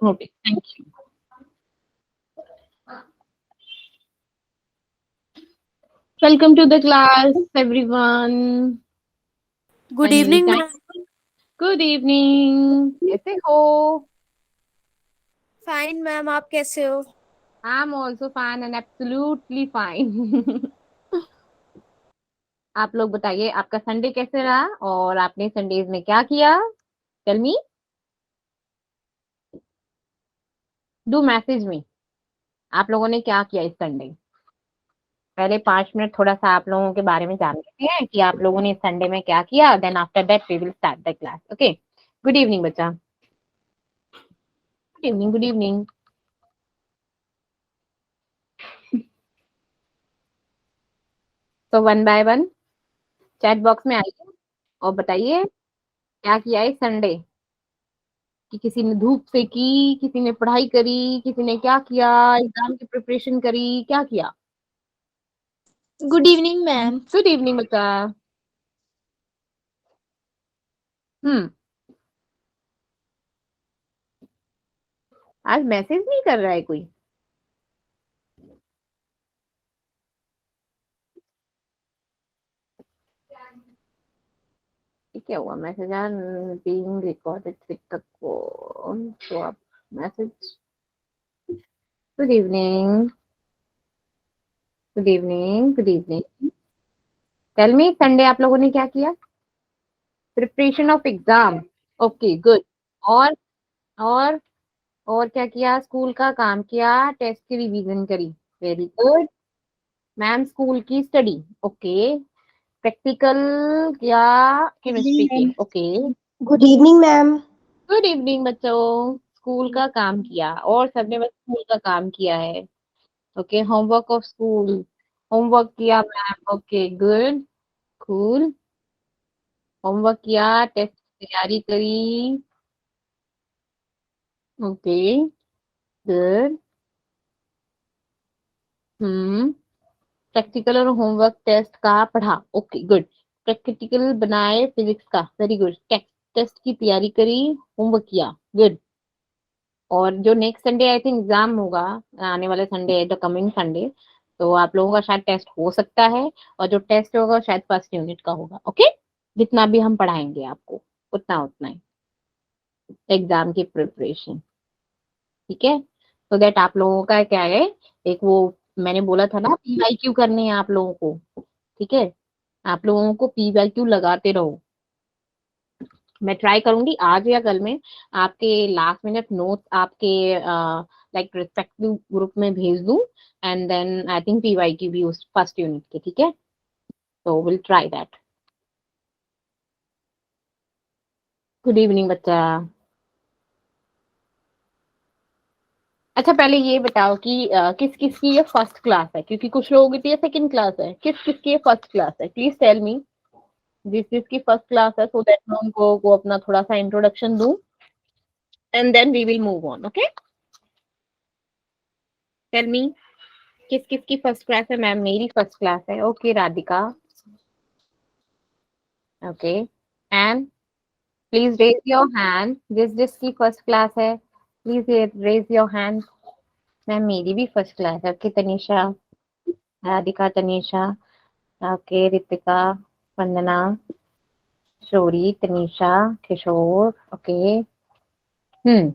Okay, thank you. Welcome to the class, everyone. Good Finally, evening time. Ma'am. Good evening. कैसे हो? Fine ma'am, आप कैसे हो? I'm also fine and absolutely fine. आप लोग बताइए आपका संडे कैसे रहा और आपने संडेज में क्या किया? Tell me, do message me. आप लोगों ने क्या किया इस संडे? पहले 5 मिनट थोड़ा सा आप लोगों के बारे में जान लेते हैं कि आप लोगों ने इस संडे में क्या किया। Then after that we will start the class. Okay, good evening बच्चा। Good evening, good evening. तो one by one chat box में आइए और बताइए क्या किया इस संडे। कि किसी ने धूप सेकी, किसी ने पढ़ाई करी, किसी ने क्या किया, एग्जाम की प्रिपरेशन करी, क्या किया? Good evening ma'am. Good evening बच्चा। हम्म। आज मैसेज नहीं कर रहा है कोई? ये क्या हुआ? मैसेज आर बीइंग रिकॉर्डेड तक को तो आप message. Good evening, good evening, good evening. Tell me Sunday आप लोगों ने क्या किया? Preparation of exam. Okay, good. और और और क्या किया? स्कूल का काम किया, टेस्ट की रिवीजन करी। Very good. मैम स्कूल की स्टडी। ओके। प्रैक्टिकल किया, केमिस्ट्री के। Ma'am. Okay. Good evening ma'am. Good evening बच्चों। स्कूल का काम किया और सबने बस स्कूल का काम किया है। Okay, homework of school. Homework किया ma'am. Okay, good, cool. Homework किया, टेस्ट की तैयारी करी। Okay, good. हम्म। प्रैक्टिकल और होमवर्क टेस्ट का पढ़ा। Okay, good. प्रैक्टिकल बनाए फिजिक्स का। Very good. टेस्ट की तैयारी करी, होमवर्क किया। गुड। और जो next Sunday I think exam होगा, आने वाले संडे, द कमिंग संडे, तो आप लोगों का शायद टेस्ट हो सकता है। और जो टेस्ट होगा शायद फर्स्ट यूनिट का होगा। ओके, जितना भी हम पढ़ाएंगे आपको उतना उतना ही एग्जाम की प्रिपरेशन। ठीक है, तो दैट आप लोगों का क्या है, एक वो मैंने बोला था ना पीवाईक्यू करने हैं आप लोगों को। ठीक है, आप लोगों को पीवाईक्यू लगाते रहो। मैं ट्राई करूंगी आज या कल में आपके लास्ट मिनट नोट्स आपके लाइक रिस्पेक्टिव ग्रुप में भेज दूं। And then I think PYQ भी उस फर्स्ट यूनिट के। ठीक है, तो will try that. Good evening बच्चा। अच्छा पहले ये बताओ कि किस किस की ये फर्स्ट क्लास है, क्योंकि कुछ लोगों की तो ये सेकंड क्लास है। किस किस की ये फर्स्ट क्लास है? Please tell me. जिस जिसकी फर्स्ट क्लास है सो दैट मैं उनको को अपना थोड़ा सा इंट्रोडक्शन दूं and then we will move on. Okay, tell me किस किस की फर्स्ट क्लास है? मैम मेरी फर्स्ट क्लास है। Okay Radhika. Okay, and please raise your hand जिस जिसकी फर्स्ट क्लास है। Please raise your hand. Ma'am मेरी भी फर्स्ट क्लास है। Okay Tanisha, Radhika, Tanisha. Okay Ritika, Vandana, Shori, Tanisha, Kishore. Okay. Hmm.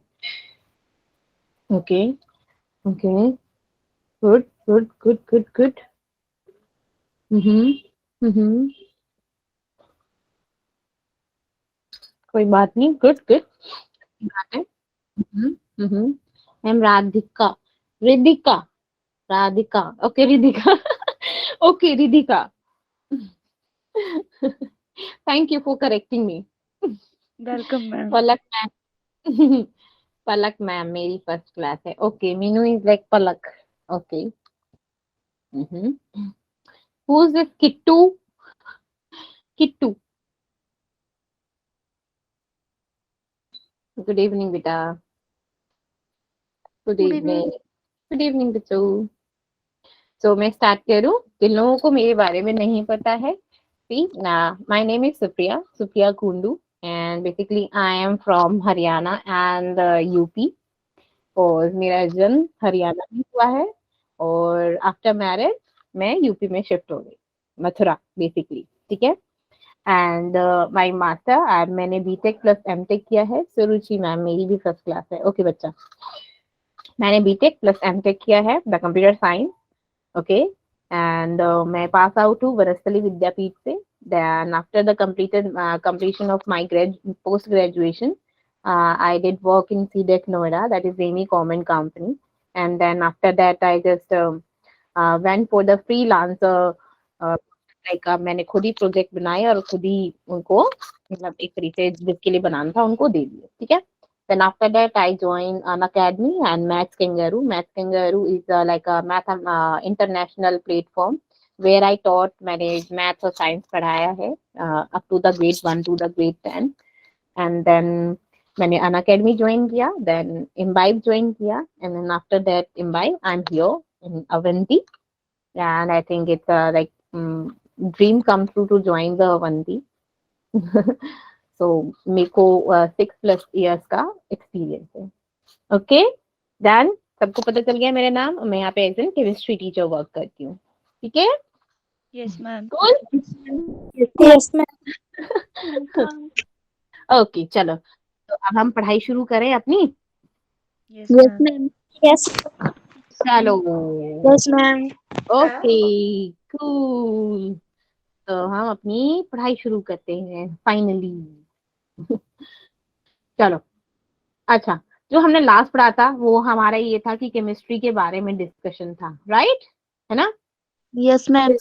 Okay. Okay, good good good good good. Hmm. Hmm. कोई बात नहीं, गुड गुड बात है। Hmm. Ma'am Radhika, Ridhika, Radhika. Okay Ridhika. Okay Ridhika. Thank you for correcting me. Welcome ma'am. Palak ma'am. Palak ma'am मेरी first class है। Okay, Meenu is like Palak. Okay. Who is this Kittu? Kittu. Good evening बेटा। Good good evening. Evening. Good evening बच्चों। So मैं start करूं? जिन लोगों को मेरे बारे में नहीं पता है, सी ना, my name is Supriya, Supriya Kundu, and basically I am from Haryana and UP. और मेरा जन्म हरियाणा में हुआ है और आफ्टर मैरिज मैं यूपी में शिफ्ट हो गई, मथुरा बेसिकली, ठीक है। एंड माय मास्टर मैंने बीटेक प्लस एमटेक किया है। सुरुचि मैम मेरी भी फर्स्ट क्लास है। ओके बच्चा, मैंने बीटेक प्लस एमटेक किया है the computer science. Okay and मैं पास आउट हूँ वनस्थली विद्यापीठ से। Then after the completion of my post graduation, I did work in CDEC Noida, that is Amy Common Company. And then after that I just went for the freelancer, uh, मैंने खुद ही project बनाए और खुद ही उनको मतलब एक तरीके से जिसके लिए बनाना था उनको दे दिए, ठीक है। Then after that, I joined an academy and Maths Kangaroo. Maths Kangaroo is like a international platform where I taught, मैंने maths और science पढ़ाया है up to the grade 1 to the grade 10. And then मैंने an academy join किया, then Imbibe join किया, and then after that Imbibe, I'm here in Avanti, and I think it's like dream come true to join the Avanti. सो मेरे को 6+ years का experience है। Okay done, सबको पता चल गया मेरा नाम। मैं यहाँ पे as an chemistry teacher work करती हूँ, ठीक है। Yes ma'am. Yes ma'am. Okay चलो, तो अब हम पढ़ाई शुरू करें अपनी। Yes ma'am. मैम। यस चलो यस मैम। ओके कूल, तो हम अपनी पढ़ाई शुरू करते हैं फाइनली। चलो अच्छा, जो हमने लास्ट पढ़ा था वो हमारा ये था कि केमिस्ट्री के बारे में डिस्कशन था, राइट है ना। Yes ma'am.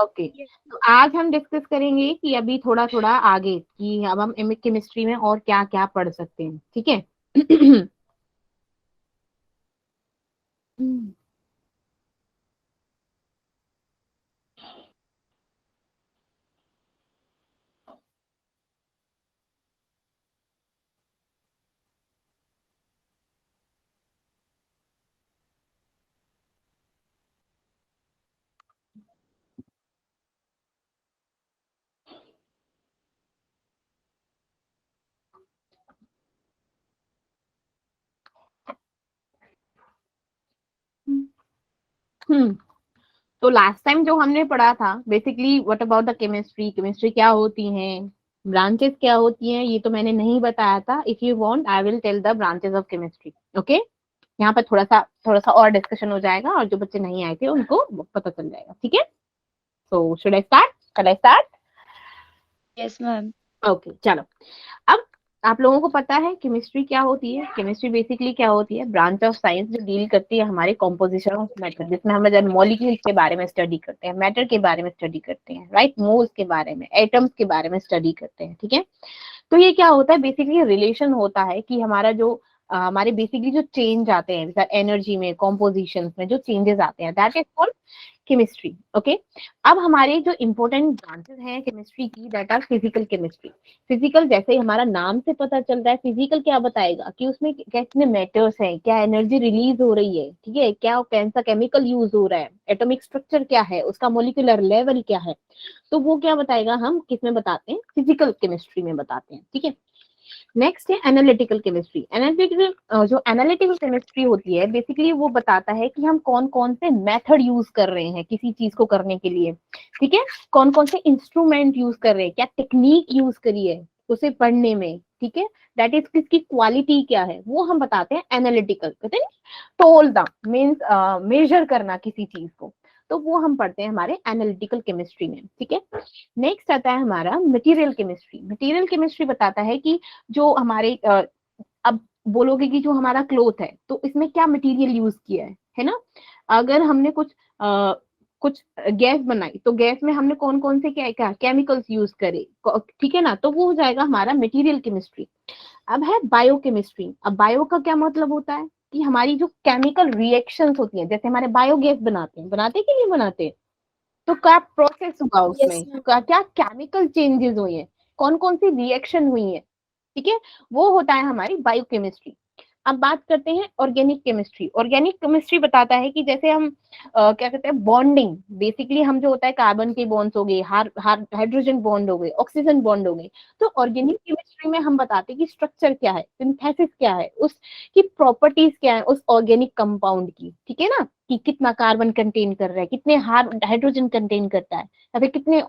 ओके तो आज हम डिस्कस करेंगे कि अभी थोड़ा थोड़ा आगे कि अब हम केमिस्ट्री में और क्या क्या पढ़ सकते हैं, ठीक है। हम्म तो लास्ट टाइम जो हमने पढ़ा था basically what about the chemistry, chemistry क्या होती है, ब्रांचेस क्या होती हैं, ये तो मैंने नहीं बताया था। If you want I will tell the branches of chemistry. Okay यहाँ पर थोड़ा सा और डिस्कशन हो जाएगा और जो बच्चे नहीं आए थे उनको पता चल जाएगा, ठीक है। So should I start, can I start? Yes ma'am. Okay चलो, अब आप लोगों को पता है केमिस्ट्री क्या होती है। केमिस्ट्री बेसिकली क्या होती है, ब्रांच ऑफ साइंस जो डील करती है हमारे कॉम्पोजिशन ऑफ मैटर, जिसमें हम जब मॉलिक्यूल्स के बारे में स्टडी करते हैं, मैटर के बारे में स्टडी करते हैं, राइट, मोल्स के बारे में, एटम्स के बारे में स्टडी करते हैं, ठीक है। तो ये क्या होता है, बेसिकली रिलेशन होता है कि हमारा जो हमारे बेसिकली जो चेंज आते हैं एनर्जी में, कॉम्पोजिशन में जो चेंजेस आते हैं, that is called chemistry. Okay अब हमारे जो इंपॉर्टेंट ब्रांचेस हैं केमिस्ट्री की, that are physical chemistry. Physical जैसे ही हमारा नाम से पता चल रहा है, फिजिकल क्या बताएगा कि उसमें कितने मैटर्स हैं, क्या एनर्जी रिलीज हो रही है, ठीक है, क्या कौन सा केमिकल यूज हो रहा है, एटॉमिक स्ट्रक्चर क्या है, उसका मॉलिक्यूलर लेवल क्या है, तो वो क्या बताएगा, हम किसमें बताते हैं, फिजिकल केमिस्ट्री में बताते हैं, ठीक है। नेक्स्ट है एनालिटिकल केमिस्ट्री। एनालिटिकल जो एनालिटिकल केमिस्ट्री होती है बेसिकली वो बताता है कि हम कौन कौन से मेथड यूज कर रहे हैं किसी चीज को करने के लिए, ठीक है, कौन कौन से इंस्ट्रूमेंट यूज कर रहे हैं, क्या टेक्निक यूज करी है उसे पढ़ने में, ठीक है, दैट इज किसकी क्वालिटी क्या है, वो हम बताते हैं एनालिटिकल, कहते हैं तोल द मीन्स मेजर करना किसी चीज को, तो वो हम पढ़ते हैं हमारे एनालिटिकल केमिस्ट्री में, ठीक है। नेक्स्ट आता है हमारा मटेरियल केमिस्ट्री। मटेरियल केमिस्ट्री बताता है कि जो हमारे अब बोलोगे कि जो हमारा क्लोथ है तो इसमें क्या मटेरियल यूज किया है ना। अगर हमने कुछ गैस बनाई तो गैस में हमने कौन कौन से क्या क्या केमिकल्स यूज करे, ठीक है ना, तो वो हो जाएगा हमारा मटेरियल केमिस्ट्री। अब है बायोकेमिस्ट्री। अब बायो का क्या मतलब होता है कि हमारी जो केमिकल रिएक्शंस होती हैं, जैसे हमारे बायोगैस बनाते के लिए बनाते हैं, तो क्या प्रोसेस हुआ उसमें, क्या केमिकल चेंजेस हुए हैं, कौन कौन सी रिएक्शन हुई है, ठीक है, वो होता है हमारी बायोकेमिस्ट्री। अब बात करते हैं ऑर्गेनिक केमिस्ट्री। ऑर्गेनिक केमिस्ट्री बताता है कि जैसे हम क्या कहते हैं बॉन्डिंग, बेसिकली हम जो होता है कार्बन के बॉन्ड्स हो गए, हाइड्रोजन बॉन्ड हो गए, ऑक्सीजन बॉन्ड हो गए, तो ऑर्गेनिक केमिस्ट्री केमिस्ट्री में हम बताते हैं कि स्ट्रक्चर क्या है, सिंथेसिस क्या है, उसकी प्रॉपर्टीज क्या है उस ऑर्गेनिक कंपाउंड की, ठीक है ना, कि कितना कार्बन कंटेन कर रहा है, कितने हाइड्रोजन कंटेन करता है, या फिर कितने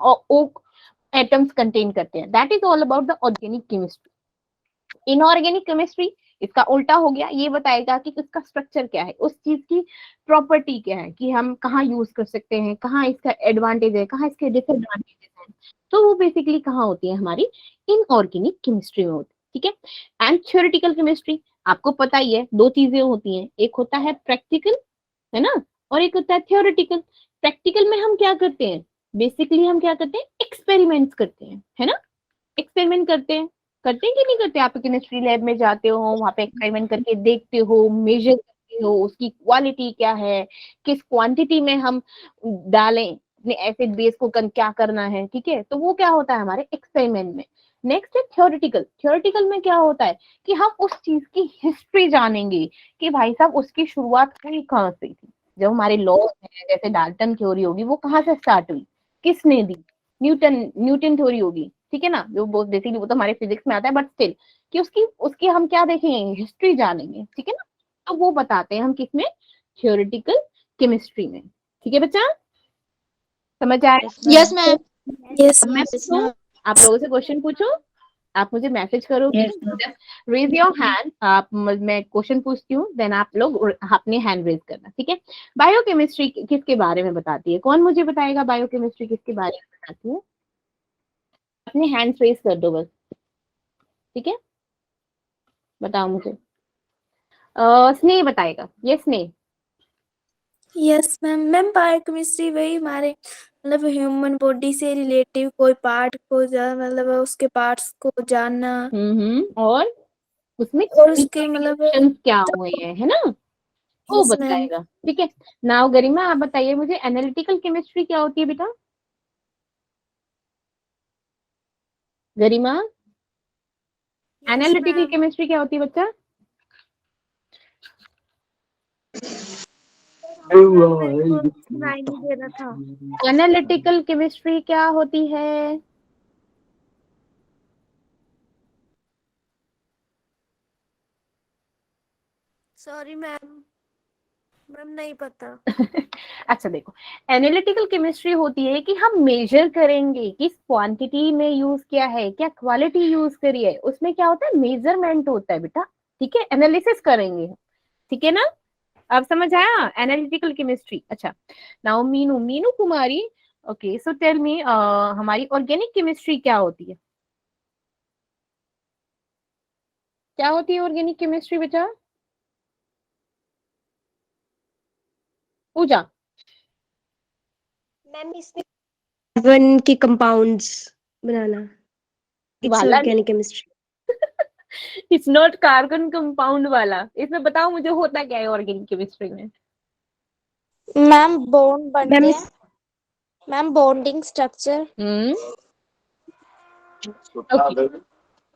एटम्स कंटेन करते हैं। That is all about the organic chemistry. Inorganic chemistry इसका उल्टा हो गया, ये बताएगा कि इसका स्ट्रक्चर क्या है, उस चीज की प्रॉपर्टी क्या है, कि हम कहाँ यूज कर सकते हैं, कहाँ इसका एडवांटेज है, कहाँ इसके डिसएडवांटेजेस हैं। तो वो बेसिकली कहाँ होती है, हमारी इनऑर्गेनिक केमिस्ट्री में होती है, ठीक है। एंड थ्योरेटिकल केमिस्ट्री, आपको पता ही है, दो चीजें होती हैं, एक होता है प्रैक्टिकल, है ना, और एक होता है थ्योरेटिकल। प्रैक्टिकल में हम क्या करते हैं, बेसिकली हम क्या करते हैं, एक्सपेरिमेंट्स करते हैं, है ना, एक्सपेरिमेंट करते हैं कि नहीं करते। आप केमिस्ट्री लैब में जाते हो, वहां पे एक्सपेरिमेंट करके देखते हो, मेजर करते हो उसकी क्वालिटी क्या है, किस क्वांटिटी में हम डालें अपने एसिड बेस को, क्या करना है, ठीक है। तो वो क्या होता है हमारे एक्सपेरिमेंट में। नेक्स्ट है थ्योरेटिकल। थ्योरेटिकल में क्या होता है कि हम उस चीज की हिस्ट्री जानेंगे, कि भाई साहब उसकी शुरुआत हुई कहाँ से थी। जब हमारे लॉज है, जैसे डाल्टन थ्योरी होगी, वो कहाँ से स्टार्ट हुई, किसने दी, न्यूटन न्यूटन थ्योरी होगी, ठीक है ना, जो बहुत बेसिकली वो तो हमारे फिजिक्स में आता है, बट स्टिल कि उसकी उसकी हम क्या देखेंगे, हिस्ट्री जानेंगे, ठीक है ना। तो वो बताते हैं हम किसमें, थ्योरेटिकल केमिस्ट्री में, ठीक है बच्चा, समझ आया। Yes, ma'am. ma'am. Yes, अब मैं ma'am. पूछूं, आप लोगों से क्वेश्चन पूछूं, आप मुझे मैसेज करोगे, yes ma'am. Just raise your hand, आप मैं क्वेश्चन पूछती हूँ, देन आप लोग अपने हैंड रेज करना, ठीक है। बायोकेमिस्ट्री किसके बारे में बताती है, कौन मुझे बताएगा बायोकेमिस्ट्री किसके बारे में बताती है, अपने हैंड रेज कर दो बस, ठीक है, बताओ मुझे। स्नेह बताएगा, ये स्नेह। Yes, ma'am. मैम बायोकेमिस्ट्री वही हमारे मतलब ह्यूमन बॉडी से रिलेटिव कोई पार्ट को मतलब उसके पार्ट्स को जानना और उसमें और उसके मतलब रिएक्शंस क्या हुए हैं, है ना, वो यस मैम। बताएगा, ठीक है। नाउ गरिमा आप बताइए मुझे, एनालिटिकल केमिस्ट्री क्या होती है बेटा, गरिमा, यस एनालिटिकल मैम। केमिस्ट्री क्या होती है बच्चा। सुनाई नहीं दे रहा था। एनालिटिकल केमिस्ट्री क्या होती है, सॉरी मैम, मैम नहीं पता। अच्छा देखो, एनालिटिकल केमिस्ट्री होती है कि हम मेजर करेंगे किस क्वांटिटी में यूज किया है, क्या क्वालिटी यूज करी है, उसमें क्या होता है, मेजरमेंट होता है बेटा, ठीक है, एनालिसिस करेंगे, ठीक है ना। अब समझ आया एनालिटिकल केमिस्ट्री। अच्छा, नाउ मीनू, मीनू कुमारी, ओके, सो टेल मी हमारी ऑर्गेनिक केमिस्ट्री क्या होती है, क्या होती है ऑर्गेनिक केमिस्ट्री बेटा, पूजा। मैम इसमें कार्बन के कंपाउंड्स बनाना, इट्स वाला organic chemistry. It's not carbon compound वाला, इसमें बताओ मुझे होता क्या है ऑर्गेनिक केमिस्ट्री में। मैम बॉन्ड बनते मैम हैं, ma'am bonding structure. Hmm, okay,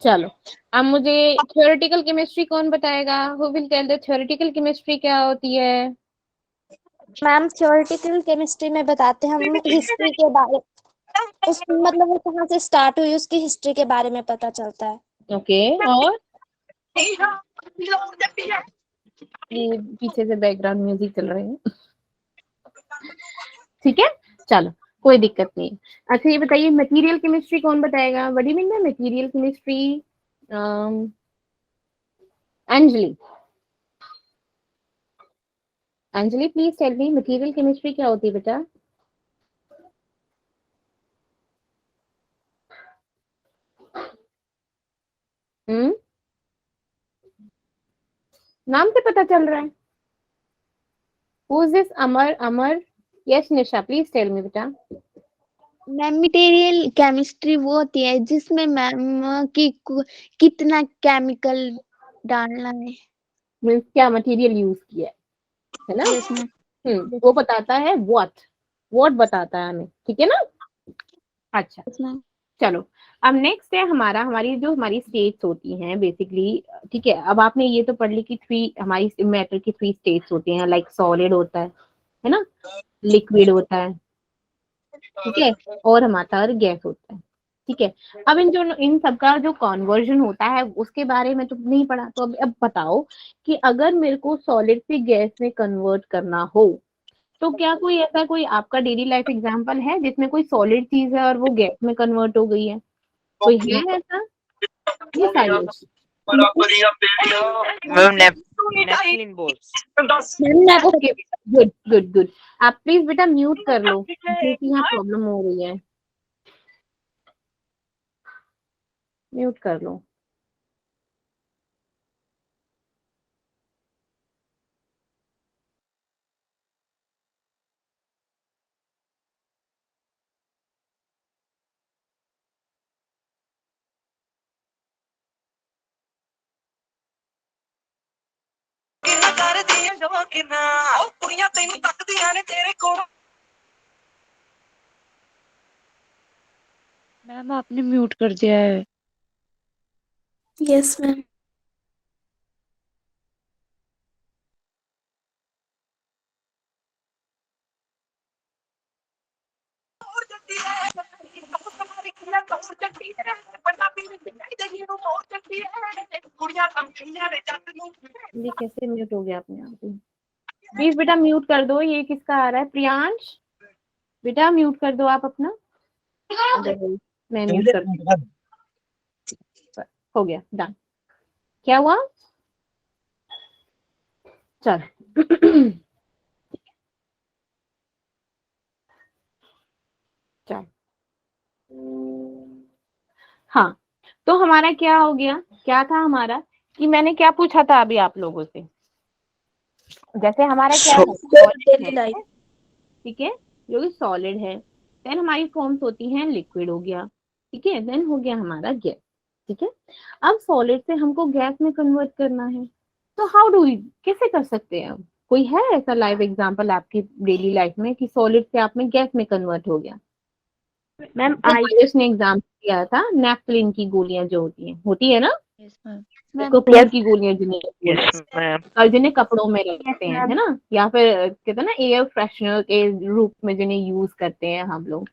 चलो। अब मुझे थ्योरेटिकल केमिस्ट्री कौन बताएगा, who will tell the theoretical chemistry क्या होती है। मैम थ्योरेटिकल केमिस्ट्री में बताते हैं हम हिस्ट्री के बारे, उस मतलब वो कहाँ से स्टार्ट हुई उसकी हिस्ट्री के बारे में पता चलता है। ओके, और ये पीछे से बैकग्राउंड म्यूजिक चल रहे हैं, ठीक है, चलो, कोई दिक्कत नहीं। अच्छा ये बताइए मटेरियल केमिस्ट्री कौन बताएगा, what do you mean by material chemistry, Anjali, Anjali please tell me material chemistry क्या होती है बेटा। हम्म, नाम से पता चल रहा है। Who is this, Amar, Amar, yes Nisha please tell me बेटा। मैम मटेरियल केमिस्ट्री वो होती है जिसमें मैम की कितना केमिकल डालना है। मीन्स क्या मटेरियल यूज किया है ना। Yes ma'am. वो बताता है व्हाट बताता है हमें, ठीक है ना। अच्छा, यस मैम। चलो, अब नेक्स्ट है हमारा, हमारी स्टेट्स होती हैं बेसिकली, ठीक है। अब आपने ये तो पढ़ ली कि हमारी मैटर की 3 स्टेट्स होती हैं, लाइक सॉलिड होता है ना, लिक्विड होता है, ठीक है, और हमारा गैस होता है, ठीक है। अब इन सबका जो कन्वर्जन होता है उसके बारे में तो नहीं पढ़ा, तो अब बताओ कि अगर मेरे को सॉलिड से गैस में कन्वर्ट करना हो तो क्या कोई ऐसा कोई आपका डेली लाइफ एग्जांपल है जिसमें कोई सॉलिड चीज है और वो गैस में कन्वर्ट हो गई है? कोई है ऐसा? ये silence ma'am naphthalene balls. Okay, good good good. आप प्लीज बेटा म्यूट कर लो क्योंकि यहाँ प्रॉब्लम हो रही है, म्यूट कर लो। मैम आपने म्यूट कर दिया है। Yes ma'am. ये कैसे म्यूट हो गया अपने आप ही? प्लीज बेटा म्यूट कर दो। ये किसका आ रहा है? प्रियांश बेटा म्यूट कर दो आप अपना। मैं म्यूट कर दूं। हो गया, डन। क्या हुआ? चल चल हाँ, तो हमारा क्या हो गया? क्या था हमारा कि मैंने क्या पूछा था अभी आप लोगों से? जैसे हमारा क्या था? Daily life. ठीक है, जो कि सॉलिड है, देन हमारी फॉर्म्स होती हैं लिक्विड हो गया, ठीक है, देन हो गया हमारा गैस। ठीक है, अब सॉलिड से हमको गैस में कन्वर्ट करना है, तो हाउ डू वी, कैसे कर सकते हैं? हम कोई है ऐसा लाइव एग्जांपल आपकी डेली लाइफ में कि सॉलिड से आप में गैस में कन्वर्ट हो गया? मैम आयुष ने एग्जाम्पल दिया था नेफ्थलीन की गोलियां जो होती है ना, यस मैम। उसको खून की गोलियां जो यस मैम। और जिन्हें कपड़ों में रखते हैं, है ना, या फिर कहते हैं ना एयर फ्रेशनर के रूप में जिन्हें यूज करते हैं हम लोग,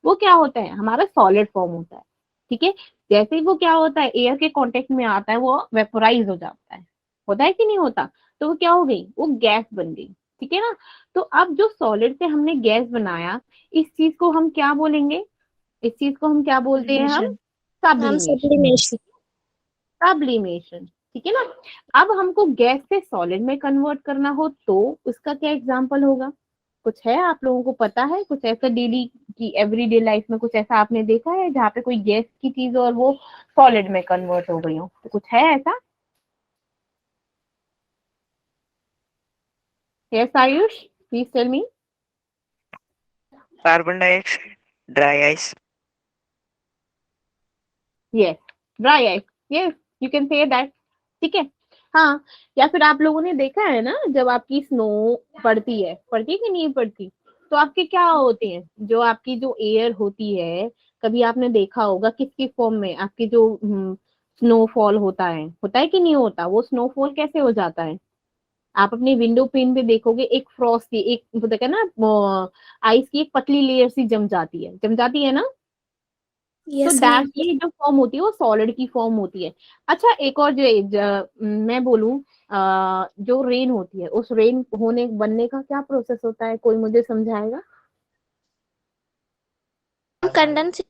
वो क्या होता है? हमारा सॉलिड फॉर्म होता है। ठीक है, जैसे ही वो क्या होता है, एयर के कांटेक्ट में आता है, वो वेपोराइज हो जाता है, होता है कि नहीं होता? तो वो क्या हो गई? वो गैस बन गई। ठीक है ना, तो अब जो सॉलिड से हमने गैस बनाया, इस चीज को हम क्या बोलेंगे? इस चीज को हम क्या बोलते हैं? हम सब्लिमेशन। सब्लिमेशन, ठीक है ना। अब हमको गैस से सॉलिड में कन्वर्ट करना हो तो उसका क्या एग्जांपल होगा? कुछ है आप लोगों को पता है? कुछ ऐसा डेली की एवरीडे लाइफ में कुछ ऐसा आपने देखा है जहाँ पे कोई गैस की चीज और वो सॉलिड में कन्वर्ट हो गई हो? तो कुछ है ऐसा? Yes Ayush, please tell me. Carbon dioxide, dry ice. Yes, dry ice, yes, you can say that. ठीक है, हाँ। या फिर आप लोगों ने देखा है ना, जब आपकी स्नो पड़ती है कि नहीं पड़ती, तो आपके क्या होते हैं? जो आपकी जो एयर होती है, कभी आपने देखा होगा किसकी फॉर्म में आपकी जो स्नोफॉल होता है कि नहीं होता? वो स्नोफॉल कैसे हो जाता है? आप अपनी विंडो पेन पे देखोगे, एक फ्रॉस्ट की, एक होता है ना, आइस की एक पतली लेयर सी जम जाती है ना, तो यस दैट मैम। की जो फॉर्म होती है वो सॉलिड की फॉर्म होती है। अच्छा, एक और मैं बोलूं, जो रेन होती है, उस रेन होने बनने का क्या प्रोसेस होता है? कोई मुझे समझाएगा? कंडेंस।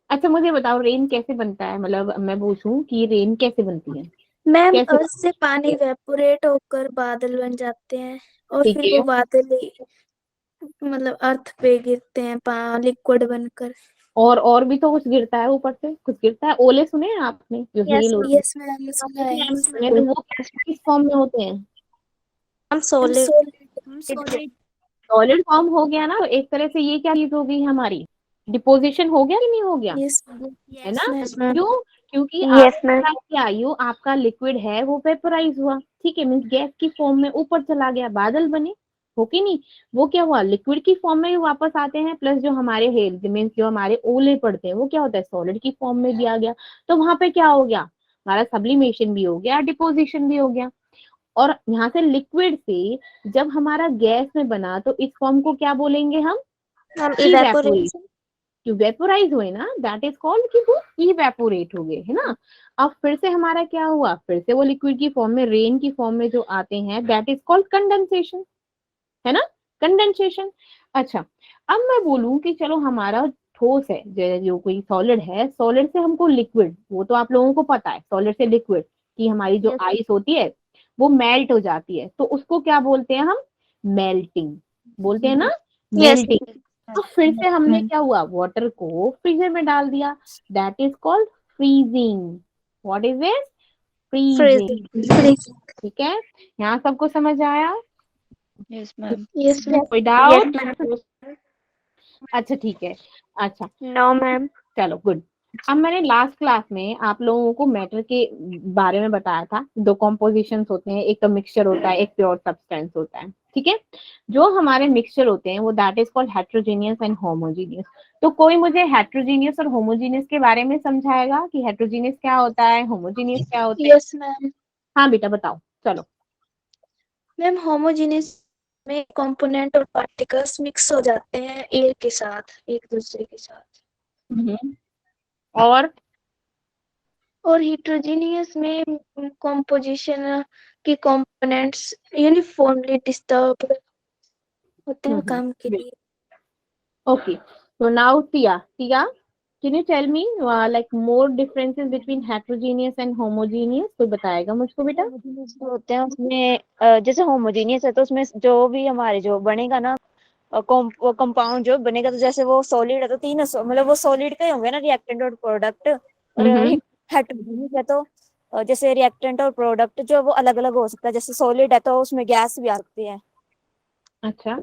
अच्छा मुझे बताओ, रेन कैसे बनता है? मतलब मैं पूछूं कि रेन कैसे बनती है? मैम कैसे? अर्थ से पानी इवेपोरेट होकर बादल बन जाते हैं और ठीक फिर है, वो बादल ही मतलब अर्थ पे गिरते हैं लिक्विड बनकर। और भी तो कुछ गिरता है ऊपर से, कुछ गिरता है। ओले सुने हैं आपने, जो हेल होती यस मैम, सुना है। है, तो वो किस फॉर्म में होते हैं? हम सॉलिड। सॉलिड फॉर्म हो गया ना, तो एक तरह से ये क्या चीज हो गई हमारी? डिपोजिशन हो गया कि नहीं हो गया? यस है ना? मैम। क्यों? क्योंकि यस मैम। आपका आयु, आपका लिक्विड है वो वेपोराइज हुआ, ठीक है, मीन्स गैस की फॉर्म में ऊपर चला गया, बादल बने, हो कि नहीं? वो क्या हुआ? लिक्विड की फॉर्म में ही वापस आते हैं, प्लस जो हमारे हेल मीन्स जो हमारे ओले पड़ते हैं वो क्या होता है? सॉलिड की फॉर्म में भी आ गया। तो वहां पे क्या हो गया? हमारा सब्लिमेशन भी हो गया, डिपोजिशन भी हो गया। और यहाँ से लिक्विड से जब हमारा गैस में बना, तो इस फॉर्म को क्या बोलेंगे हम? Ma'am evaporate, evaporation. वेपोराइज हुए ना, दैट इज कॉल्ड कि वो इवेपोरेट हो गए, है ना। अब फिर से हमारा क्या हुआ, फिर से वो लिक्विड की फॉर्म में, रेन की फॉर्म में जो आते हैं, दैट इज कॉल्ड कंडेंसेशन, है ना, कंडेंसेशन। अच्छा, अब मैं बोलूं कि चलो हमारा ठोस है, जो कोई सॉलिड है, सॉलिड से हमको लिक्विड, वो तो आप लोगों को पता है, सॉलिड से लिक्विड कि हमारी जो यस आइस होती है वो मेल्ट हो जाती है, तो उसको क्या बोलते हैं हम, मेल्टिंग बोलते हैं ना, यस मेल्टिंग। अब फिर से हमने क्या हुआ, वाटर को फ्रीजर में डाल दिया, that is called freezing. What is it, freezing. Freezing. Freezing. ठीक है, यहाँ सबको समझ आया, यस मैम। Yes ma'am. कोई यस डाउट? मैम। अच्छा ठीक है, अच्छा नो मैम। चलो गुड। अब मैंने लास्ट क्लास में आप लोगों को मैटर के बारे में बताया था, दो कॉम्पोजिशंस होते हैं, एक तो मिक्सचर होता है, एक प्योर सब्सटेंस होता है, ठीक है। जो हमारे मिक्सचर होते हैं वो that is called heterogeneous and homogeneous. तो कोई मुझे हेट्रोजीनियस और होमोजीनियस के बारे में समझाएगा कि हेट्रोजीनियस क्या होता है, होमोजीनियस क्या होता है? Yes ma'am. हाँ बेटा बताओ, चलो। मैम होमोजेनियस में कंपोनेंट और पार्टिकल्स मिक्स हो जाते हैं एयर के साथ, एक दूसरे के साथ। और और हेट्रोजीनियस में कंपोजिशन के कंपोनेंट्स यूनिफॉर्मली डिस्टर्ब होते हैं काम के लिए। okay, so now Tia, can you tell me like more differences between heterogeneous and homogeneous? कोई बताएगा मुझको बेटा? होमोजेनियस जो होते हैं उसमें जैसे होमोजेनियस है तो उसमें जो भी हमारे जो बनेगा ना कंपाउंड जो बनेगा, तो जैसे वो सॉलिड है तो तीनों मतलब वो सॉलिड के ही होंगे ना, रिएक्टेंट और प्रोडक्ट। और हेटेरोजेनियस है तो जैसे रिएक्टेंट और प्रोडक्ट जो वो अलग अलग हो सकता है, जैसे सॉलिड है तो उसमें गैस भी आ सकती है। अच्छा,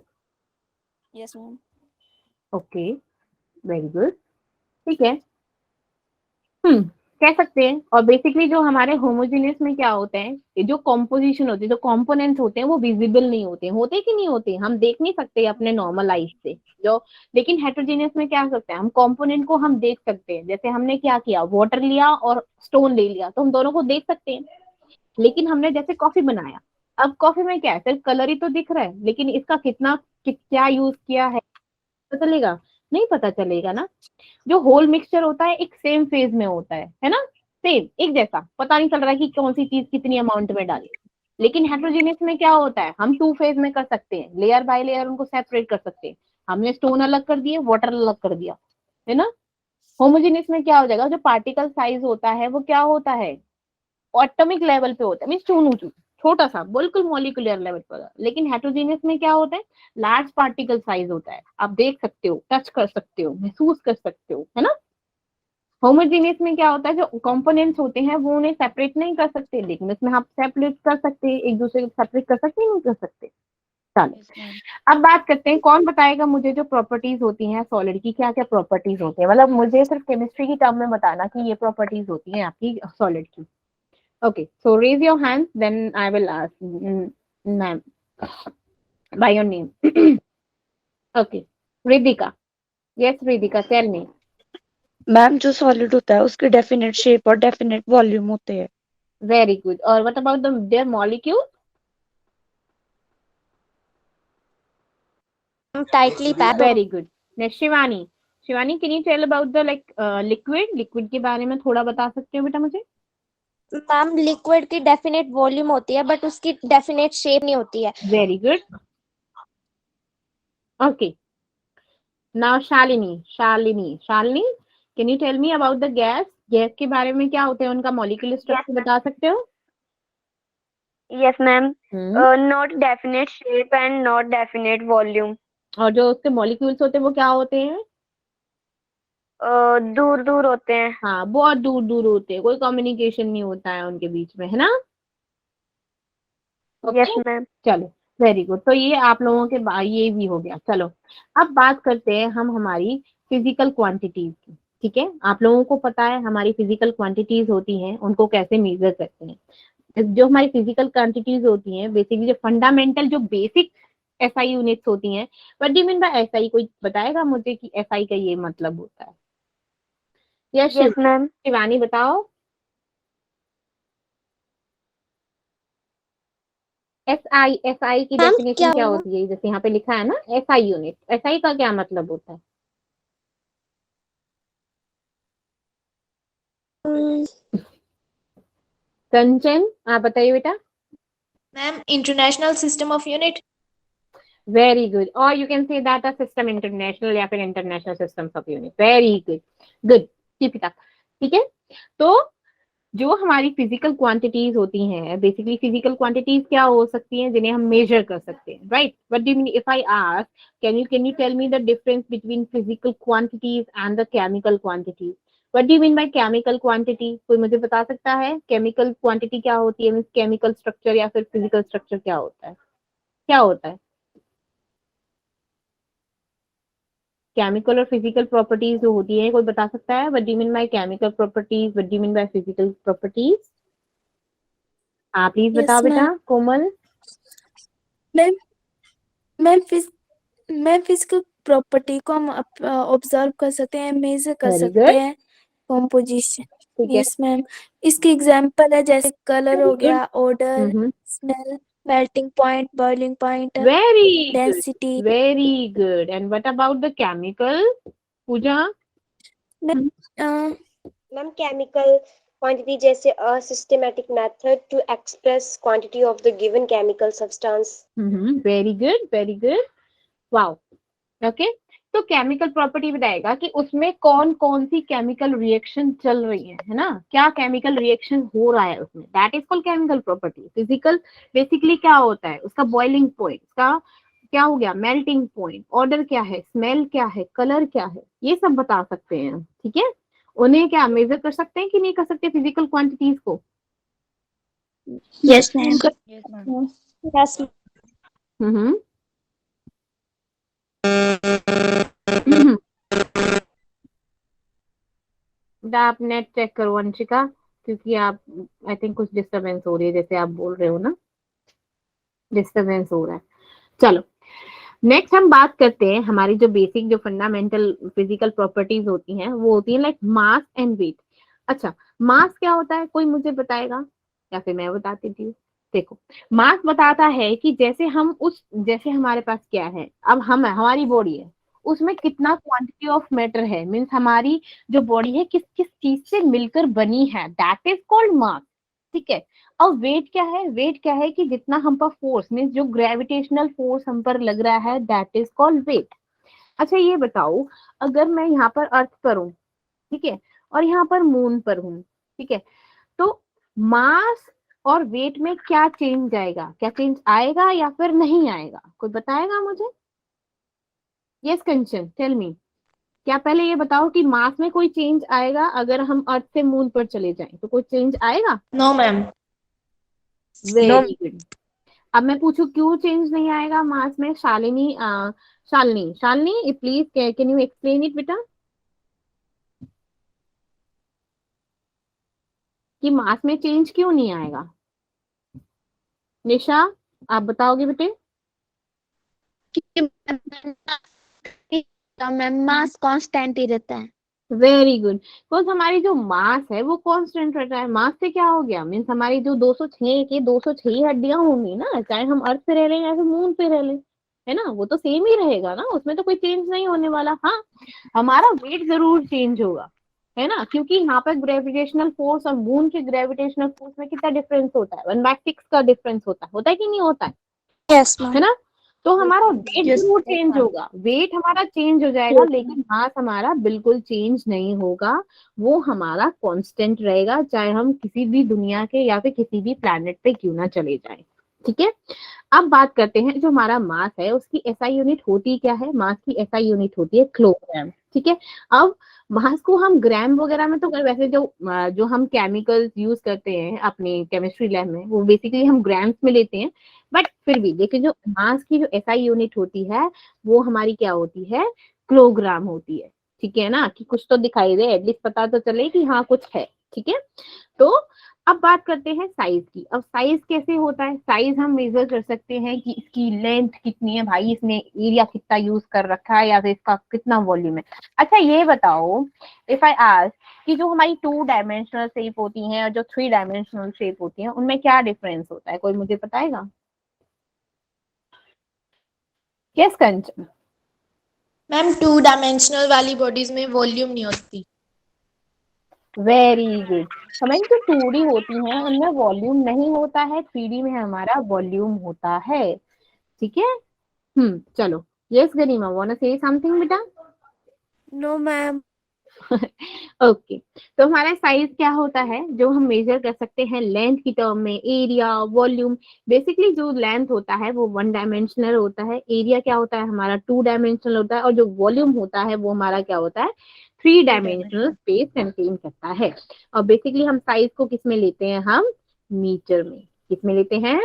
yes ma'am. Okay, very good, ठीक है। कह सकते हैं। और बेसिकली जो हमारे होमोजेनियस में क्या होता है, ये जो कॉम्पोजिशन होती है, जो कंपोनेंट्स होते हैं वो विजिबल नहीं होते, होते कि नहीं होते, हम देख नहीं सकते अपने नॉर्मल आइज से जो। लेकिन हेटेरोजेनियस में क्या सकते हैं, हम कंपोनेंट को हम देख सकते हैं, जैसे हमने क्या किया, वाटर लिया और स्टोन ले लिया, तो हम दोनों को देख सकते हैं। लेकिन हमने जैसे कॉफी बनाया, अब कॉफी में क्या है, सिर्फ कलर ही तो दिख रहा है, लेकिन इसका क्या यूज किया है पता चलेगा, नहीं पता चलेगा ना। जो होल मिक्सचर होता है एक सेम फेज में होता है ना, सेम एक जैसा, पता नहीं चल रहा है कि कौन सी चीज कितनी अमाउंट में डाली। लेकिन हेट्रोजेनियस में क्या होता है, हम टू फेज में कर सकते हैं, लेयर बाय लेयर उनको सेपरेट कर सकते हैं। हमने स्टोन अलग कर दिए, वाटर अलग कर दिया, है ना। होमोजेनियस में क्या हो जाएगा, जो पार्टिकल साइज होता है वो क्या होता है, एटॉमिक लेवल पे होता है, मीन चूनू छोटा सा बिल्कुल मॉलिक्यूलर लेवल पर। लेकिन हेट्रोजेनियस में क्या होता है, लार्ज पार्टिकल साइज होता है, आप देख सकते हो, टच कर सकते हो, महसूस कर सकते हो, है ना। होमोजेनियस में क्या होता है, जो कंपोनेंट्स होते हैं वो उन्हें सेपरेट नहीं कर सकते, लेकिन इसमें हम सेपरेट कर सकते हैं, एक दूसरे को सेपरेट कर सकते हैं, नहीं कर सकते। चलो, यस मैम। अब बात करते हैं, कौन बताएगा मुझे जो प्रॉपर्टीज होती हैं सॉलिड की, क्या क्या प्रॉपर्टीज होती है, मतलब मुझे सिर्फ केमिस्ट्री की टर्म में बताना कि ये प्रॉपर्टीज होती हैं आपकी सॉलिड की। Okay, so raise your hand, then I will ask ma'am by your name. Okay, Ridika, yes Ridika, tell me. Ma'am जो सॉलिड होता है उसके डेफिनेट शेप और डेफिनेट वॉल्यूम होते हैं। वेरी गुड, और what about the their molecule? Tightly packed. Very good. Next Shivani, Shivani can you tell about the like liquid के बारे में थोड़ा बता सकते हो बेटा मुझे? मैम लिक्विड की डेफिनेट वॉल्यूम होती है बट उसकी डेफिनेट शेप नहीं होती है। Very good, okay. Now Shalini can you tell me about the gas के बारे में, क्या होते हैं उनका मॉलिक्यूलर स्ट्रक्चर बता सकते हो? Yes ma'am. Hmm, not definite shape and not definite volume. और जो उसके मॉलिक्यूल्स होते हैं वो क्या होते हैं? दूर दूर होते हैं। हाँ, बहुत दूर दूर होते हैं, कोई कम्युनिकेशन नहीं होता है उनके बीच में, है ना। Yes okay, ma'am. चलो, वेरी गुड। तो ये आप लोगों के ये भी हो गया। चलो, अब बात करते हैं हम हमारी फिजिकल क्वांटिटीज की। ठीक है, आप लोगों को पता है हमारी फिजिकल क्वांटिटीज होती हैं, उनको कैसे मेजर करते हैं। जो हमारी फिजिकल क्वांटिटीज होती हैं, बेसिकली जो फंडामेंटल जो बेसिक एसआई यूनिट्स होती हैं। What do you mean bye SI, कोई बताएगा मुझे कि एसआई का ये मतलब होता है? Yes yes ma'am. शिवानी बताओ। SI की मैम डेफिनेशन क्या क्या हुआ? होती है? जैसे यहाँ पे लिखा है ना SI यूनिट, SI का क्या मतलब होता है? कंचन आप बताइए बेटा। Ma'am international system of unit. Very good, और you can say that a system international या फिर international systems of unit. Very good, good, keep it up. ठीक है, तो जो हमारी फिजिकल क्वांटिटीज होती हैं, बेसिकली फिजिकल क्वांटिटीज क्या हो सकती हैं? जिन्हें हम मेजर कर सकते हैं, right? What do you mean if I ask can you tell me the difference between physical quantities and the chemical quantities? What do you mean by chemical quantity? कोई मुझे बता सकता है केमिकल क्वांटिटी क्या होती है? मींस केमिकल स्ट्रक्चर या फिर फिजिकल स्ट्रक्चर क्या होता है? क्या होता है? केमिकल और फिजिकल प्रॉपर्टीज जो होती है, कोई बता सकता है? What do you mean by chemical properties, what do you mean by physical properties? हाँ प्लीज बताओ यस बेटा, ma'am. Komal. Ma'am ma'am ma'am physical property को हम ऑब्जर्व कर सकते हैं, मेजर कर वेरी सकते गुड, हैं। कॉम्पोजिशन। ठीक है, यस मैम। इसके एग्जांपल है जैसे कलर वेरी हो गुड, गया, odour, smell, melting point, boiling point, very good, density. Very good. And what about the chemical, Pooja? Ma'am chemical quantity जैसे a systematic method to express quantity of the given chemical substance. Very good, very good, wow. Okay, तो chemical property बताएगा कि उसमें कौन कौन सी chemical reaction चल रही है ना? क्या केमिकल रिएक्शन हो रहा है उसमें, that is called chemical property. Physical basically क्या होता है? उसका बॉइलिंग पॉइंट, का क्या हो गया, मेल्टिंग पॉइंट, ऑर्डर क्या है, स्मेल क्या है, कलर क्या है, ये सब बता सकते हैं। ठीक है, उन्हें क्या मेजर कर सकते हैं कि नहीं कर सकते फिजिकल क्वांटिटीज को? Yes ma'am. यस हम्म बेटा आप नेट चेक करो अंशिका, क्योंकि आप आई थिंक कुछ डिस्टरबेंस हो रही है, जैसे आप बोल रहे हो ना, डिस्टरबेंस हो रहा है। चलो, नेक्स्ट हम बात करते हैं हमारी जो बेसिक जो फंडामेंटल फिजिकल प्रॉपर्टीज होती हैं, वो होती है लाइक मास एंड वेट। अच्छा, मास क्या होता है? कोई मुझे बताएगा या फिर मैं बता देती हूँ। देखो, मास बताता है कि जैसे हम उस, जैसे हमारे पास क्या है, अब हम हमारी बॉडी है, उसमें कितना क्वांटिटी ऑफ मैटर है, मीन्स हमारी जो बॉडी है किस किस चीज से मिलकर बनी है, दैट इज कॉल्ड मास। ठीक है, और वेट क्या है? वेट क्या है कि जितना हम पर फोर्स, मीन्स जो ग्रेविटेशनल फोर्स हम पर लग रहा है, दैट इज कॉल्ड वेट। अच्छा ये बताओ, अगर मैं यहाँ पर अर्थ पर हूँ, ठीक है, और यहाँ पर मून पर हूँ, ठीक है, तो मास और वेट में क्या चेंज आएगा? क्या चेंज आएगा या फिर नहीं आएगा? कोई बताएगा मुझे? यस कंचन, टेल मी। क्या पहले ये बताओ कि मास में कोई चेंज आएगा अगर हम अर्थ से मून पर चले जाएं, तो कोई चेंज आएगा? No ma'am. Very good. अब मैं पूछूं क्यों चेंज नहीं आएगा मास में? Shalini, Shalini, Shalini please can you explain it बेटा, कि मास में चेंज क्यों नहीं आएगा? निशा आप बताओगे बेटे? मैम मास कांस्टेंट ही रहता है। वेरी गुड, बिकॉज हमारी जो मास है वो कांस्टेंट रहता है। मास से क्या हो गया, मीन्स हमारी जो 206 के 206 हड्डियां होंगी ना, चाहे हम अर्थ पे रह रहे हैं या फिर मून पे रह रहे हैं, है ना, वो तो सेम ही रहेगा ना, उसमें तो कोई चेंज नहीं होने वाला। हाँ, हमारा वेट जरूर चेंज होगा, है ना, क्योंकि यहाँ पर ग्रेविटेशनल फोर्स और मून के ग्रेविटेशनल फोर्स में कितना डिफरेंस होता है? 1/6 का डिफरेंस होता है कि नहीं होता यस मैम। है ना? तो हमारा वेट यस जरूर चेंज होगा, वेट हमारा चेंज हो जाएगा, लेकिन मास हमारा बिल्कुल चेंज नहीं होगा। वो हमारा कांस्टेंट रहेगा, चाहे हम किसी भी दुनिया के या फिर किसी भी प्लैनेट पे क्यों ना चले जाएं। ठीक है, अब बात करते हैं जो हमारा मास है उसकी एसआई यूनिट होती क्या है? मास की एसआई यूनिट होती है किलोग्राम। ठीक है, अब मास को हम ग्राम वगैरह में तो वैसे जो हम केमिकल्स यूज करते हैं अपने केमिस्ट्री लैब में, वो बेसिकली हम ग्राम्स में लेते हैं, बट फिर भी देखिए जो मास की जो एसआई यूनिट होती है वो हमारी क्या होती है? किलोग्राम होती है। ठीक है ना, कि कुछ तो दिखाई दे, एटलीस्ट पता तो चले कि हाँ कुछ है। ठीक है, तो अब बात करते हैं साइज की। अब साइज कैसे होता है? साइज हम मेजर कर सकते हैं कि इसकी लेंथ कितनी है, भाई इसने एरिया कितना यूज कर रखा है या फिर इसका कितना वॉल्यूम है। अच्छा ये बताओ, इफ आई आस्क कि जो हमारी 2 डायमेंशनल शेप होती हैं और जो 3 डायमेंशनल शेप होती हैं, उनमें क्या डिफरेंस होता है? कोई मुझे बताएगा? यस कंचन। मैम 2 डायमेंशनल वाली बॉडीज में वॉल्यूम नहीं होती। Very good. हमारी जो 2D होती हैं उनमें वॉल्यूम नहीं होता है, 3D में हमारा वॉल्यूम होता है। ठीक है। चलो। Yes Garima, want to say something बेटा? No ma'am. ओके। तो हमारा साइज क्या होता है जो हम मेजर कर सकते हैं लेंथ की टर्म में? Area, volume. बेसिकली जो लेंथ होता है वो 1 डायमेंशनल होता है, एरिया क्या होता है हमारा 2 डायमेंशनल होता है, और जो वॉल्यूम होता है वो हमारा क्या होता है 3 डायमेंशनल स्पेस कंटेन करता है। और बेसिकली हम साइज को किस में लेते हैं? हम मीटर में। किस में लेते हैं?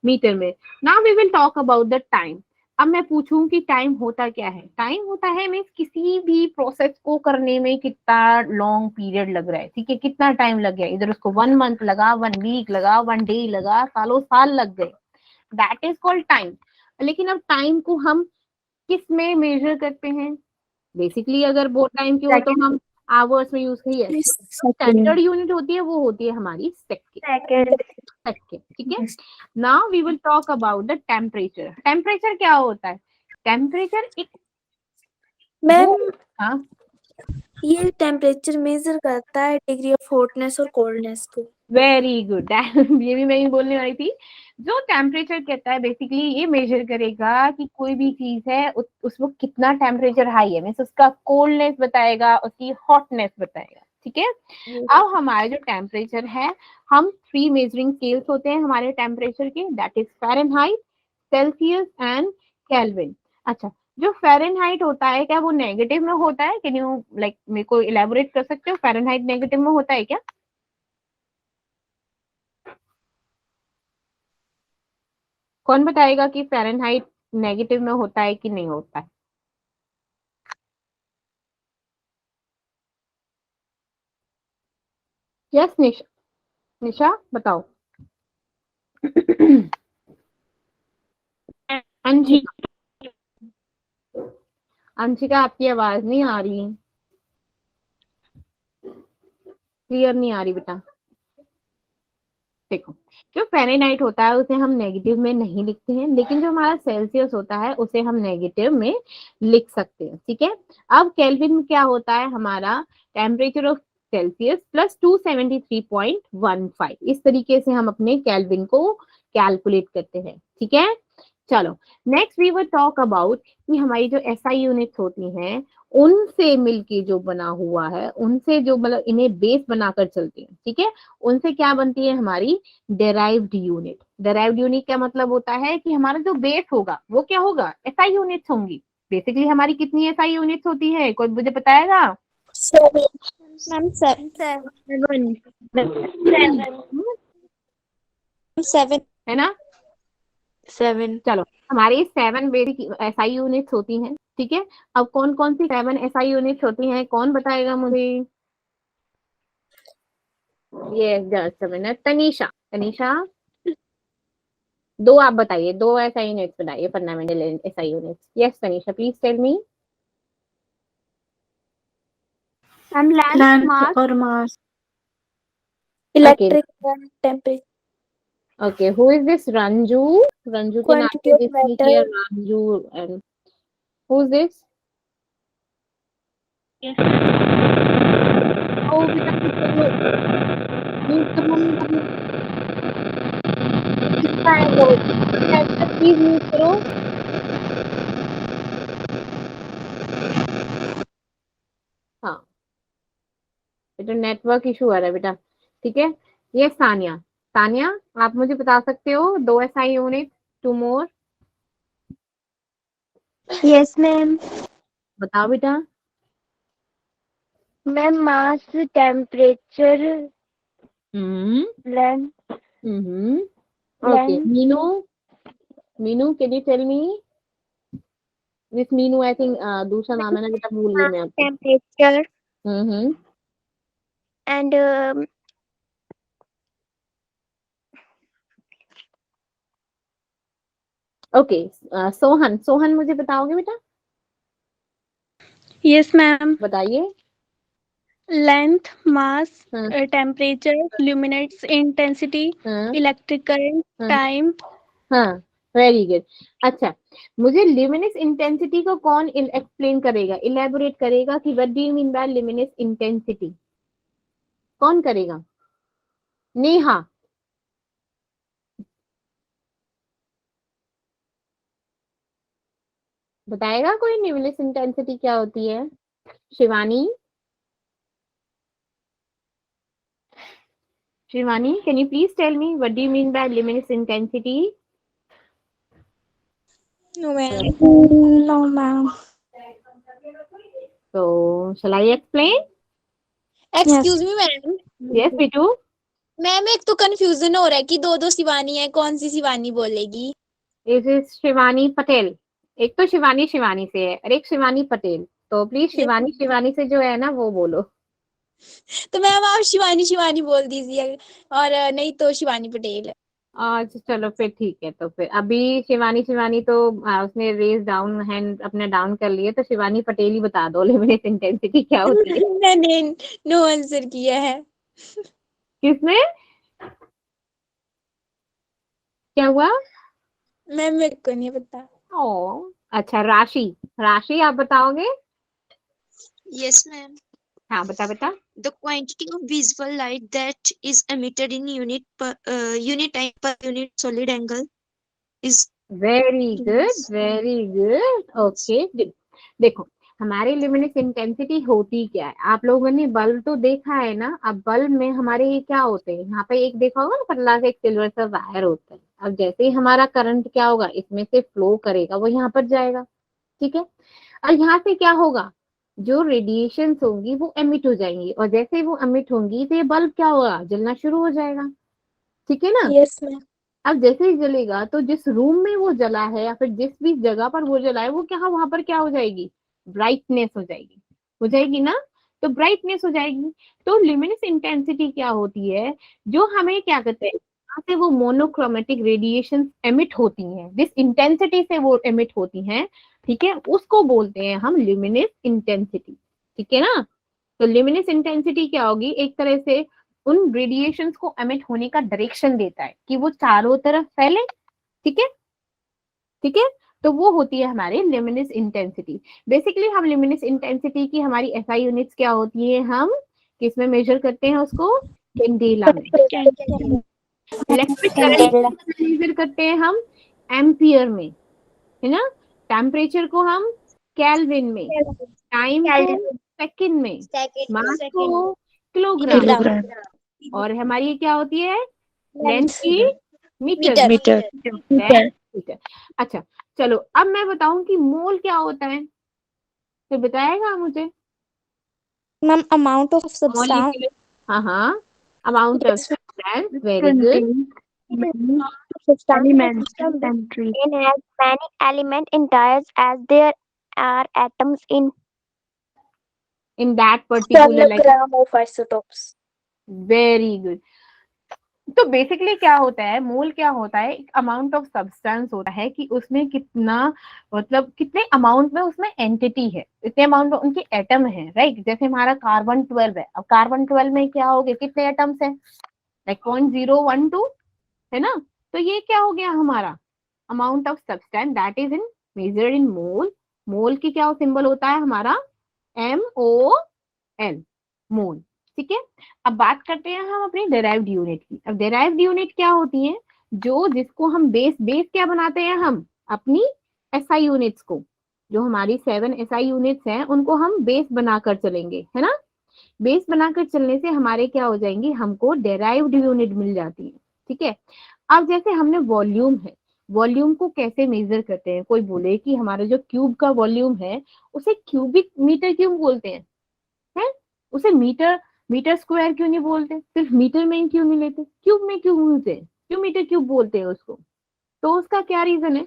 मीटर में। Now we will talk about the time. अब मैं पूछूं कि टाइम होता क्या है? टाइम होता है मीन्स किसी भी प्रोसेस को करने में कितना लॉन्ग पीरियड लग रहा है। ठीक है, कितना टाइम लग गया, इधर उसको 1 मंथ लगा, 1 वीक लगा, 1 डे लगा, सालों साल लग गए, दैट इज कॉल्ड टाइम। लेकिन अब टाइम को हम किस में मेजर करते हैं? बेसिकली अगर बहुत टाइम की हो तो हम आवर्स में यूज करिए। स्टैंडर्ड यूनिट होती है वो होती है हमारी सेकंड। ठीक है। Now we will talk about the temperature. Temperature क्या होता है? टेम्परेचर एक मैम हाँ ये टेम्परेचर मेजर करता है डिग्री ऑफ हॉटनेस और कोल्डनेस को। Very good. ये भी मैं ही बोलने वाली थी। जो टेम्परेचर कहता है बेसिकली ये मेजर करेगा कि कोई भी चीज है उस वक्त कितना टेम्परेचर हाई है, मीन्स उसका कोल्डनेस बताएगा, उसकी हॉटनेस बताएगा। ठीक है। अब हमारा जो टेम्परेचर है, हम 3 मेजरिंग स्केल्स होते हैं हमारे टेम्परेचर के, that is Fahrenheit, Celsius and kelvin. अच्छा, जो फ़ारेनहाइट होता है क्या वो नेगेटिव में होता है? कैन यू लाइक मेरे को इलेबोरेट कर सकते हो? फ़ारेनहाइट नेगेटिव में होता है क्या? कौन बताएगा कि फ़ारेनहाइट नेगेटिव में होता है कि नहीं होता है? यस निशा, निशा बताओ। अंशिका, अंशिका आपकी आवाज नहीं आ रही, क्लियर नहीं आ रही बेटा। देखो, जो फ़ारेनहाइट होता है उसे हम नेगेटिव में नहीं लिखते हैं, लेकिन जो हमारा सेल्सियस होता है उसे हम नेगेटिव में लिख सकते हैं। ठीक है। अब केल्विन में क्या होता है? हमारा टेम्परेचर ऑफ सेल्सियस प्लस 273.15। इस तरीके से हम अपने केल्विन को कैलकुलेट करते हैं। ठीक है। चलो, next we will talk about कि हमारी जो एसआई यूनिट्स होती हैं उनसे मिलके जो बना हुआ है, उनसे जो मतलब इन्हें बेस बनाकर चलती है। ठीक है। उनसे क्या बनती है? हमारी डेराइव्ड यूनिट। डेराइव्ड यूनिट का मतलब होता है कि हमारा जो बेस होगा वो क्या होगा? एसआई यूनिट्स होंगी। बेसिकली हमारी कितनी एसआई यूनिट्स होती है? कोई मुझे बताएगा? मैम 7 है ना? 7 चलो, हमारी 7 बेसिक एसआई यूनिट्स होती हैं। ठीक है। अब कौन कौन सी 7 एसआई यूनिट्स होती हैं? कौन बताएगा मुझे? ये just a minute. Tanisha, Tanisha 2 आप बताइए, 2 एसआई यूनिट्स बताइए, fundamental SI units. Yes Tanisha, please tell me. Ma'am length mass और mass, okay electric temperature, okay, who is this? Ranju. Ranju के नाम क्वांटिटी से of this matter, Ranju and who is this? ओ बेटा mute करो, म्यूट करो। किसका है वो? प्लीज म्यूट करो। हाँ, बेटा नेटवर्क इशू आ रहा है बेटा। ठीक है। ये सानिया, सानिया आप मुझे बता सकते हो 2 SI unit, 2 more? Yes ma'am. बताओ बेटा। Ma'am mass temperature hmm length hmm okay. Length Meenu, Meenu can you tell me this? Meenu I think दूसरा नाम है ना बेटा, भूल गई मैं आपको। Temperature hmm and okay. Sohan, Sohan मुझे बताओगे बेटा? Yes ma'am. बताइए। लेंथ मास हाँ टेम्परेचर ल्यूमिनेट्स इंटेंसिटी हाँ इलेक्ट्रिक करंट हाँ टाइम हाँ वेरी गुड। अच्छा, मुझे ल्यूमिनस इंटेंसिटी को कौन एक्सप्लेन करेगा, इलेबोरेट करेगा कि what do you mean by luminous intensity? कौन करेगा? नेहा। बताएगा कोई ल्यूमिनस इंटेंसिटी क्या होती है? Shivani, Shivani, can you please tell me what do you mean by luminous intensity? No, ma'am. No, ma'am. So shall I explain? Excuse me, ma'am. Yes, Bitu. Ma'am एक तो confusion हो रहा है कि दो दो शिवानी है, कौन सी शिवानी बोलेगी? This is Shivani Patel. एक तो शिवानी शिवानी से है और एक शिवानी पटेल। तो प्लीज शिवानी शिवानी से जो है ना वो बोलो। तो मैम आप शिवानी शिवानी बोल दीजिए, और नहीं तो शिवानी पटेल। अच्छा चलो फिर ठीक है। तो फिर अभी शिवानी शिवानी तो उसने रेज डाउन हैंड अपने डाउन कर लिए, तो शिवानी पटेल ही बता दो लिमिट इंटेंसिटी क्या होती है। मैंने नो आंसर किया है। किसने? क्या हुआ? मैम मेरे को नहीं पता। ओ अच्छा, राशि, राशि आप बताओगे? Yes, ma'am. हाँ बता बता। The quantity of visible light that is emitted in unit time per unit solid angle is very good, very good, okay. देखो हमारी ल्यूमिनस इंटेंसिटी होती क्या है, आप लोगों ने बल्ब तो देखा है ना। अब बल्ब में हमारे ये क्या होते हैं, यहाँ पे एक देखा होगा ना, पतला सा एक सिल्वर सा वायर होता है। अब जैसे ही हमारा करंट क्या होगा, इसमें से फ्लो करेगा, वो यहाँ पर जाएगा, ठीक है। और यहाँ से क्या होगा, जो रेडिएशन होंगी वो एमिट हो जाएंगी, और जैसे ही वो एमिट होंगी तो ये बल्ब क्या होगा, जलना शुरू हो जाएगा, ठीक है ना। Yes ma'am. अब जैसे ही जलेगा तो जिस रूम में वो जला है या फिर जिस भी जगह पर वो जला है, वो क्या वहां पर क्या हो जाएगी, ब्राइटनेस हो जाएगी ना। तो ब्राइटनेस हो जाएगी। तो ल्यूमिनस इंटेंसिटी क्या होती है, जो हमें क्या कहते हैं, जहाँ से वो मोनोक्रोमेटिक रेडिएशन एमिट होती हैं, जिस इंटेंसिटी से वो एमिट होती हैं, ठीक है, उसको बोलते हैं हम ल्यूमिनस इंटेंसिटी, ठीक है ना। तो ल्यूमिनस इंटेंसिटी क्या होगी, एक तरह से उन रेडिएशंस को एमिट होने का डायरेक्शन देता है कि वो चारों तरफ फैले, ठीक है, ठीक है। तो वो होती है हमारी ल्यूमिनस इंटेंसिटी। बेसिकली हम ल्यूमिनस इंटेंसिटी की हमारी एसआई यूनिट्स क्या होती है, हम किसमें मेजर करते हैं उसको, कैंडेला में। इलेक्ट्रिक करंट मेजर करते हैं हम एम्पियर में, है ना। टेम्परेचर को हम केल्विन में, टाइम को सेकंड में, मास को किलोग्राम, और हमारी ये क्या होती है, लेंथ की मीटर। ठीक है। अच्छा चलो अब मैं बताऊं कि मोल क्या होता है, तो बताएगा मुझे? Ma'am, amount of substance. हाँ, amount of substance, very good. Element in has many element entires as there are atoms in in that particular kilogram of isotopes. Very good. तो बेसिकली क्या होता है, मोल क्या होता है, एक अमाउंट ऑफ सब्सटेंस होता है कि उसमें कितना, मतलब कितने अमाउंट में उसमें एंटिटी है, इतने अमाउंट में उनके एटम है, राइट। जैसे हमारा कार्बन 12 है, अब कार्बन 12 में क्या हो गया, कितने एटम्स है, लाइक 0.012, है ना। तो ये क्या हो गया हमारा amount of substance, that is in measured in mole. Mole की क्या सिंबल होता है हमारा, MOL, मोल, ठीक है। अब बात करते हैं हम अपनी डेराइव्ड यूनिट की। अब डेराइव्ड यूनिट क्या होती है, जो जिसको हम बेस क्या बनाते हैं, हम अपनी एसआई यूनिट्स को, जो हमारी 7 एसआई यूनिट्स हैं उनको हम बेस बनाकर चलेंगे, है ना। बेस बनाकर चलने से हमारे क्या हो जाएंगे, हमको डेराइव्ड यूनिट मिल जाती है, ठीक है। अब जैसे हमने वॉल्यूम है, वॉल्यूम को कैसे मेजर करते हैं, कोई बोले कि हमारा जो क्यूब का वॉल्यूम है उसे क्यूबिक मीटर क्यों बोलते हैं, उसे मीटर स्क्वायर क्यों नहीं बोलते, सिर्फ मीटर में क्यों नहीं लेते, क्यूब में क्यों बोलते हैं, क्यों मीटर क्यूब बोलते हैं उसको, तो उसका क्या रीजन है।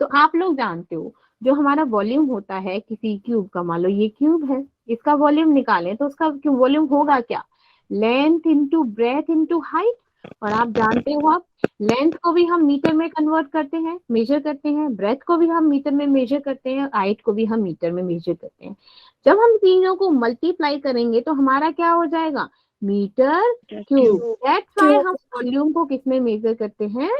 तो आप लोग जानते हो जो हमारा वॉल्यूम होता है किसी क्यूब का, मान लो ये क्यूब है, इसका वॉल्यूम निकालें तो उसका वॉल्यूम होगा क्या, length into breadth into height. और आप जानते हो आप लेंथ को भी हम मीटर में कन्वर्ट करते हैं, मेजर करते हैं, ब्रेथ को भी हम मीटर में मेजर करते हैं, हाइट को भी हम मीटर में मेजर करते हैं। जब हम तीनों को मल्टीप्लाई करेंगे तो हमारा क्या हो जाएगा, मीटर क्यूब। दैट्स व्हाई हम वॉल्यूम को किसमें मेजर करते हैं,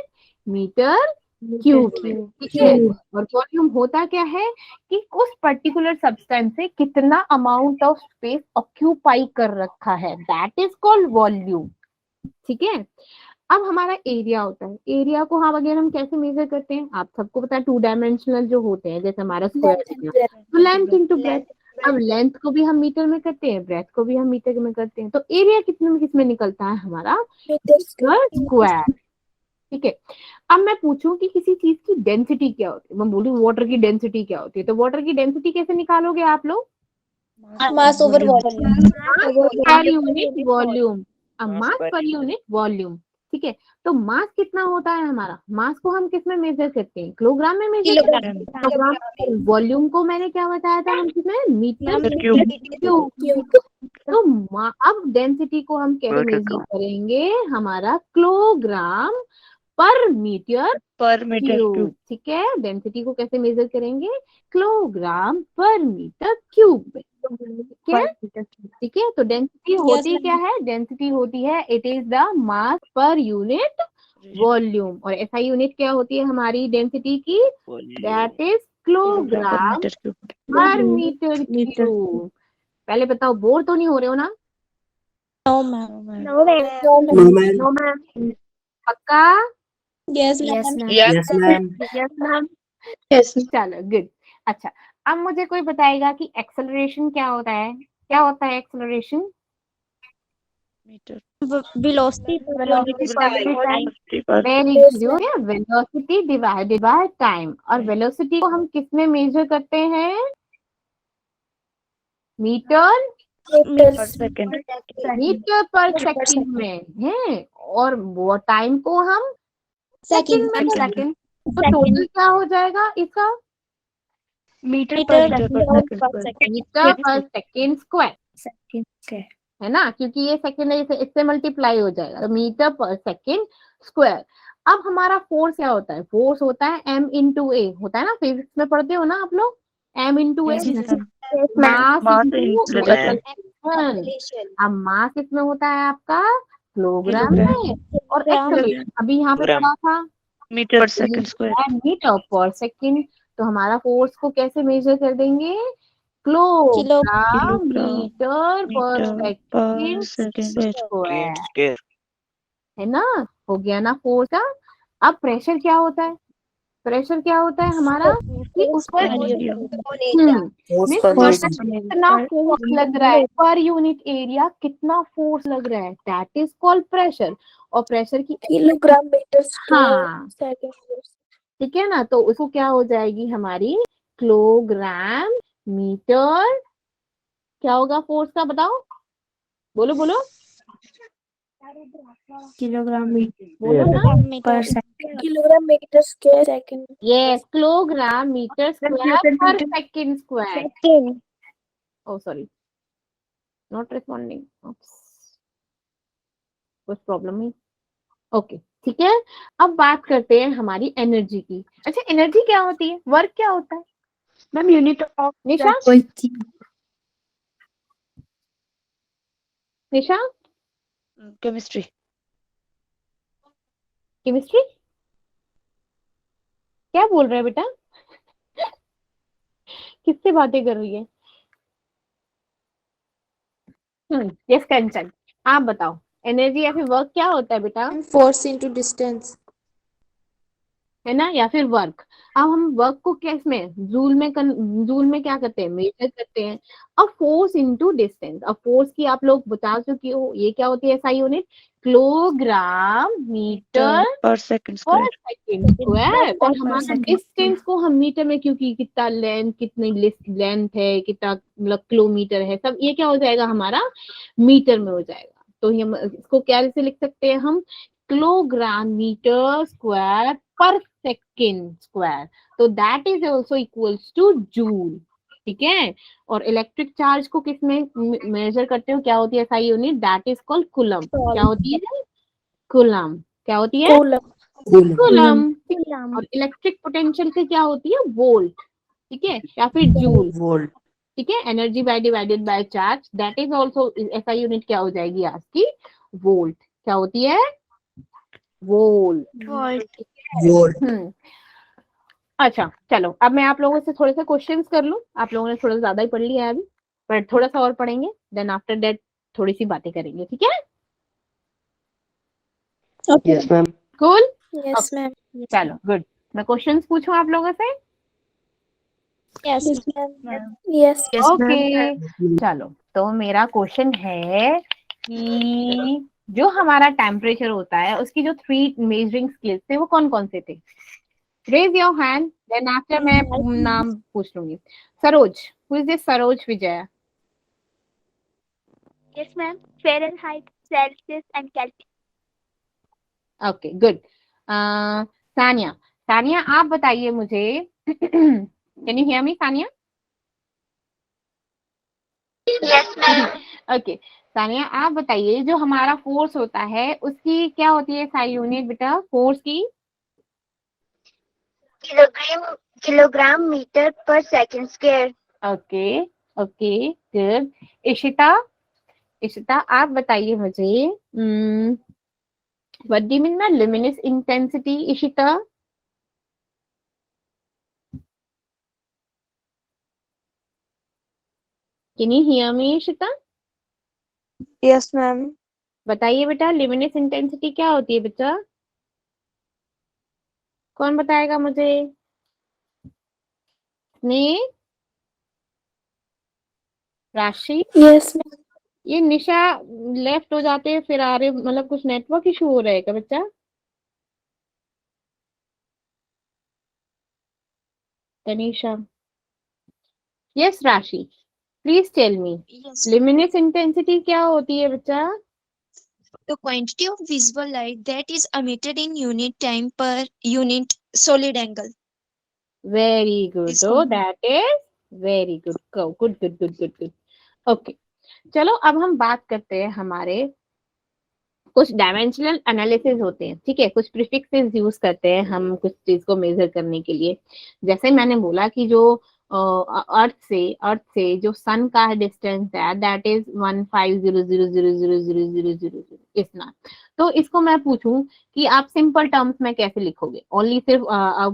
मीटर क्यूब में, ठीक है। और वॉल्यूम होता क्या है कि उस पर्टिकुलर सब्सटेंस से कितना अमाउंट ऑफ स्पेस ऑक्यूपाई कर रखा है, दैट इज कॉल्ड वॉल्यूम, ठीक है। अब हमारा एरिया होता है, एरिया को हम अगर हम कैसे मेजर करते हैं, आप सबको पता है 2 डायमेंशनल जो होते हैं, जैसे हमारा स्क्वायर, तो लेंथ इंटू ब्रेथ। अब लेंथ को भी हम मीटर में करते हैं, ब्रेथ को भी हम मीटर में करते हैं, तो एरिया कितने में किसमें निकलता है हमारा, स्क्वायर, ठीक है। अब मैं पूछूं कि किसी चीज की डेंसिटी क्या होती है, मैं बोलूं वाटर की डेंसिटी क्या होती है, तो वाटर की डेंसिटी कैसे निकालोगे आप लोग, मास over volume. Per unit volume, Mass मास per पर यूनिट वॉल्यूम, ठीक है। तो मास कितना होता है हमारा, मास को हम किस में मेजर करते हैं, किलोग्राम में मेजर करते हैं, किलोग्राम। वॉल्यूम को मैंने क्या बताया था, हम किसमें, मीटर क्यूब। तो अब डेंसिटी को हम कैसे Meter मेजर करेंगे, हमारा किलोग्राम पर मीटर क्यूब, ठीक है। डेंसिटी को कैसे मेजर करेंगे, किलोग्राम पर मीटर क्यूब में, ठीक है, ठीक है। तो डेंसिटी होती क्या है, डेंसिटी होती है, it is the mass per unit volume, और एसआई यूनिट क्या होती है हमारी डेंसिटी की, दैट इज किलोग्राम पर मीटर क्यूब। पहले बताओ, बोर तो नहीं हो रहे हो ना, नो मैम। नो मैम, पक्का, yes yes ma'am. Ma'am. Yes ma'am. Yes ma'am, yes. चलो गुड। अच्छा, अब मुझे कोई बताएगा कि एक्सेलरेशन क्या होता है, क्या होता है acceleration, velocity per unit time. Very good, velocity divided by time, और वेलोसिटी को हम किस में मेजर करते हैं, मीटर मीटर पर सेकंड में है, और वो टाइम को हम सेकंड में करते हैं। तो टोटल क्या हो जाएगा इसका, मीटर पर सेकंड स्क्वायर, है ना, क्योंकि ये सेकंड है, इससे मल्टीप्लाई हो जाएगा, तो मीटर पर सेकंड स्क्वायर। अब हमारा फोर्स क्या होता है, फोर्स होता है m इंटू ए, होता है ना, फिजिक्स में पढ़ते हो ना आप लोग, m इंटू ए, मास इंटू अब मास किसमें होता है आपका, किलोग्राम में, और एक्सेलरेशन अभी यहाँ पे पढ़ा था, मीटर पर सेकंड स्क्वायर। मीटर पर सेकंड। तो हमारा फोर्स को कैसे मेजर कर देंगे, किलोग्राम मीटर पर सेकंड स्क्वायर, है ना, हो गया ना फोर्स का। अब प्रेशर क्या होता है, प्रेशर क्या होता है हमारा, कि उस पर कितना फोर्स लग रहा है, पर यूनिट एरिया कितना फोर्स लग रहा है, दैट इज कॉल्ड प्रेशर। और प्रेशर की किलोग्राम मीटर हाँ, सेकंड। ठीक है ना, तो उसको क्या हो जाएगी हमारी, किलोग्राम मीटर, क्या होगा फोर्स का, बताओ, बोलो बोलो, किलोग्राम बोलो ना, per second, kilogram metre square second. Yes, kilogram metre square per second square. Oh sorry, not responding, कुछ प्रॉब्लम नहीं, ओके, ठीक है। अब बात करते हैं हमारी एनर्जी की। अच्छा, एनर्जी क्या होती है, वर्क क्या होता है ma'am, unit of, Nisha Nisha, chemistry. Chemistry, क्या बोल रहे हैं बेटा, किससे बातें कर रही है, यस कंचन, आप बताओ, एनर्जी या फिर वर्क क्या होता है बेटा, फोर्स इनटू डिस्टेंस। है ना, या फिर वर्क। अब हम वर्क को किस में, जूल में जूल में क्या करते हैं, मेजर करते हैं। अब फोर्स इनटू डिस्टेंस, अब फोर्स की आप लोग बता चुकी हो, ये क्या होती है एसआई यूनिट, किलोग्राम मीटर पर सेकंड पर स्क्वायर। Second square. और हमारा डिस्टेंस को हम मीटर में, क्योंकि कितना लेंथ, कितनी लेंथ है, कितना मतलब किलोमीटर है, सब ये क्या हो जाएगा हमारा, मीटर में हो जाएगा। तो हम इसको क्या से लिख सकते हैं हम, kilogram metre square per second square, तो that is also equals two joule, ठीक है। और इलेक्ट्रिक चार्ज को किस में मेजर करते हो, क्या होती है SI unit, that is called coulomb, क्या होती है, कूलम, क्या होती है, कूलम। और इलेक्ट्रिक पोटेंशियल से क्या होती है, वोल्ट, ठीक है, या फिर जूल, वोल्ट। ठीक है। Energy by divided by charge, that is also SI unit क्या हो जाएगी आपकी, वोल्ट, क्या होती है, वोल्ट, अच्छा चलो, अब मैं आप लोगों से थोड़े से क्वेश्चंस कर लूं। आप लोगों ने थोड़ा ज्यादा ही पढ़ लिया है अभी, पर थोड़ा सा और पढ़ेंगे, देन आफ्टर दैट थोड़ी सी बातें करेंगे, ठीक है? Okay. Yes, ma'am. Cool? Yes, ma'am. चलो गुड। मैं क्वेश्चंस पूछूं आप लोगों से? Yes, Yes, ma'am. ma'am. Yes. Yes, ma'am. Okay चलो, तो मेरा क्वेश्चन है कि जो हमारा टेम्परेचर होता है उसकी जो 3 मेजरिंग स्केल्स थे वो कौन कौन से थे? Raise your hand, then after मैं नाम पूछ लूंगी। Saroj, who is this Saroj Vijaya? Yes, ma'am. Fahrenheit, Celsius, and Kelvin. Okay good. Saniya, Saniya आप बताइए मुझे can you hear me Saniya? Yes, ma'am. Okay Saniya आप बताइए, जो हमारा फोर्स होता है उसकी क्या होती है सारी यूनिट बेटा, फोर्स की? Kilogram meter per second square. Okay okay good. Ishita, Ishita आप बताइए मुझे what do you mean bye luminous intensity? Ishita can you hear me? Ishita Yes, ma'am. बताइए बेटा, लुमिनस इंटेंसिटी क्या होती है बच्चा? कौन बताएगा मुझे? स्नेह, राशि? Yes, ma'am. ये निशा लेफ्ट हो जाते हैं फिर आ रहे, मतलब कुछ नेटवर्क इशू हो रहा है क्या बच्चा? Tanisha, yes Rashi, please tell me Yes. Luminous intensity क्या होती है बच्चा? The quantity of visible light that is emitted in unit time per unit solid angle. Very good, Is oh that is very good, good good good good good good. Okay चलो, अब हम बात करते हैं हमारे कुछ डायमेंशनल एनालिसिस होते हैं, ठीक है? कुछ प्रीफिक्सेस यूज करते हैं हम कुछ चीज को मेजर करने के लिए। जैसे मैंने बोला कि जो अर्थ से जो सन का डिस्टेंस है दैट इज 15000000000 इतना। तो इसको मैं पूछूं कि आप सिंपल टर्म्स में कैसे लिखोगे? ओनली सिर्फ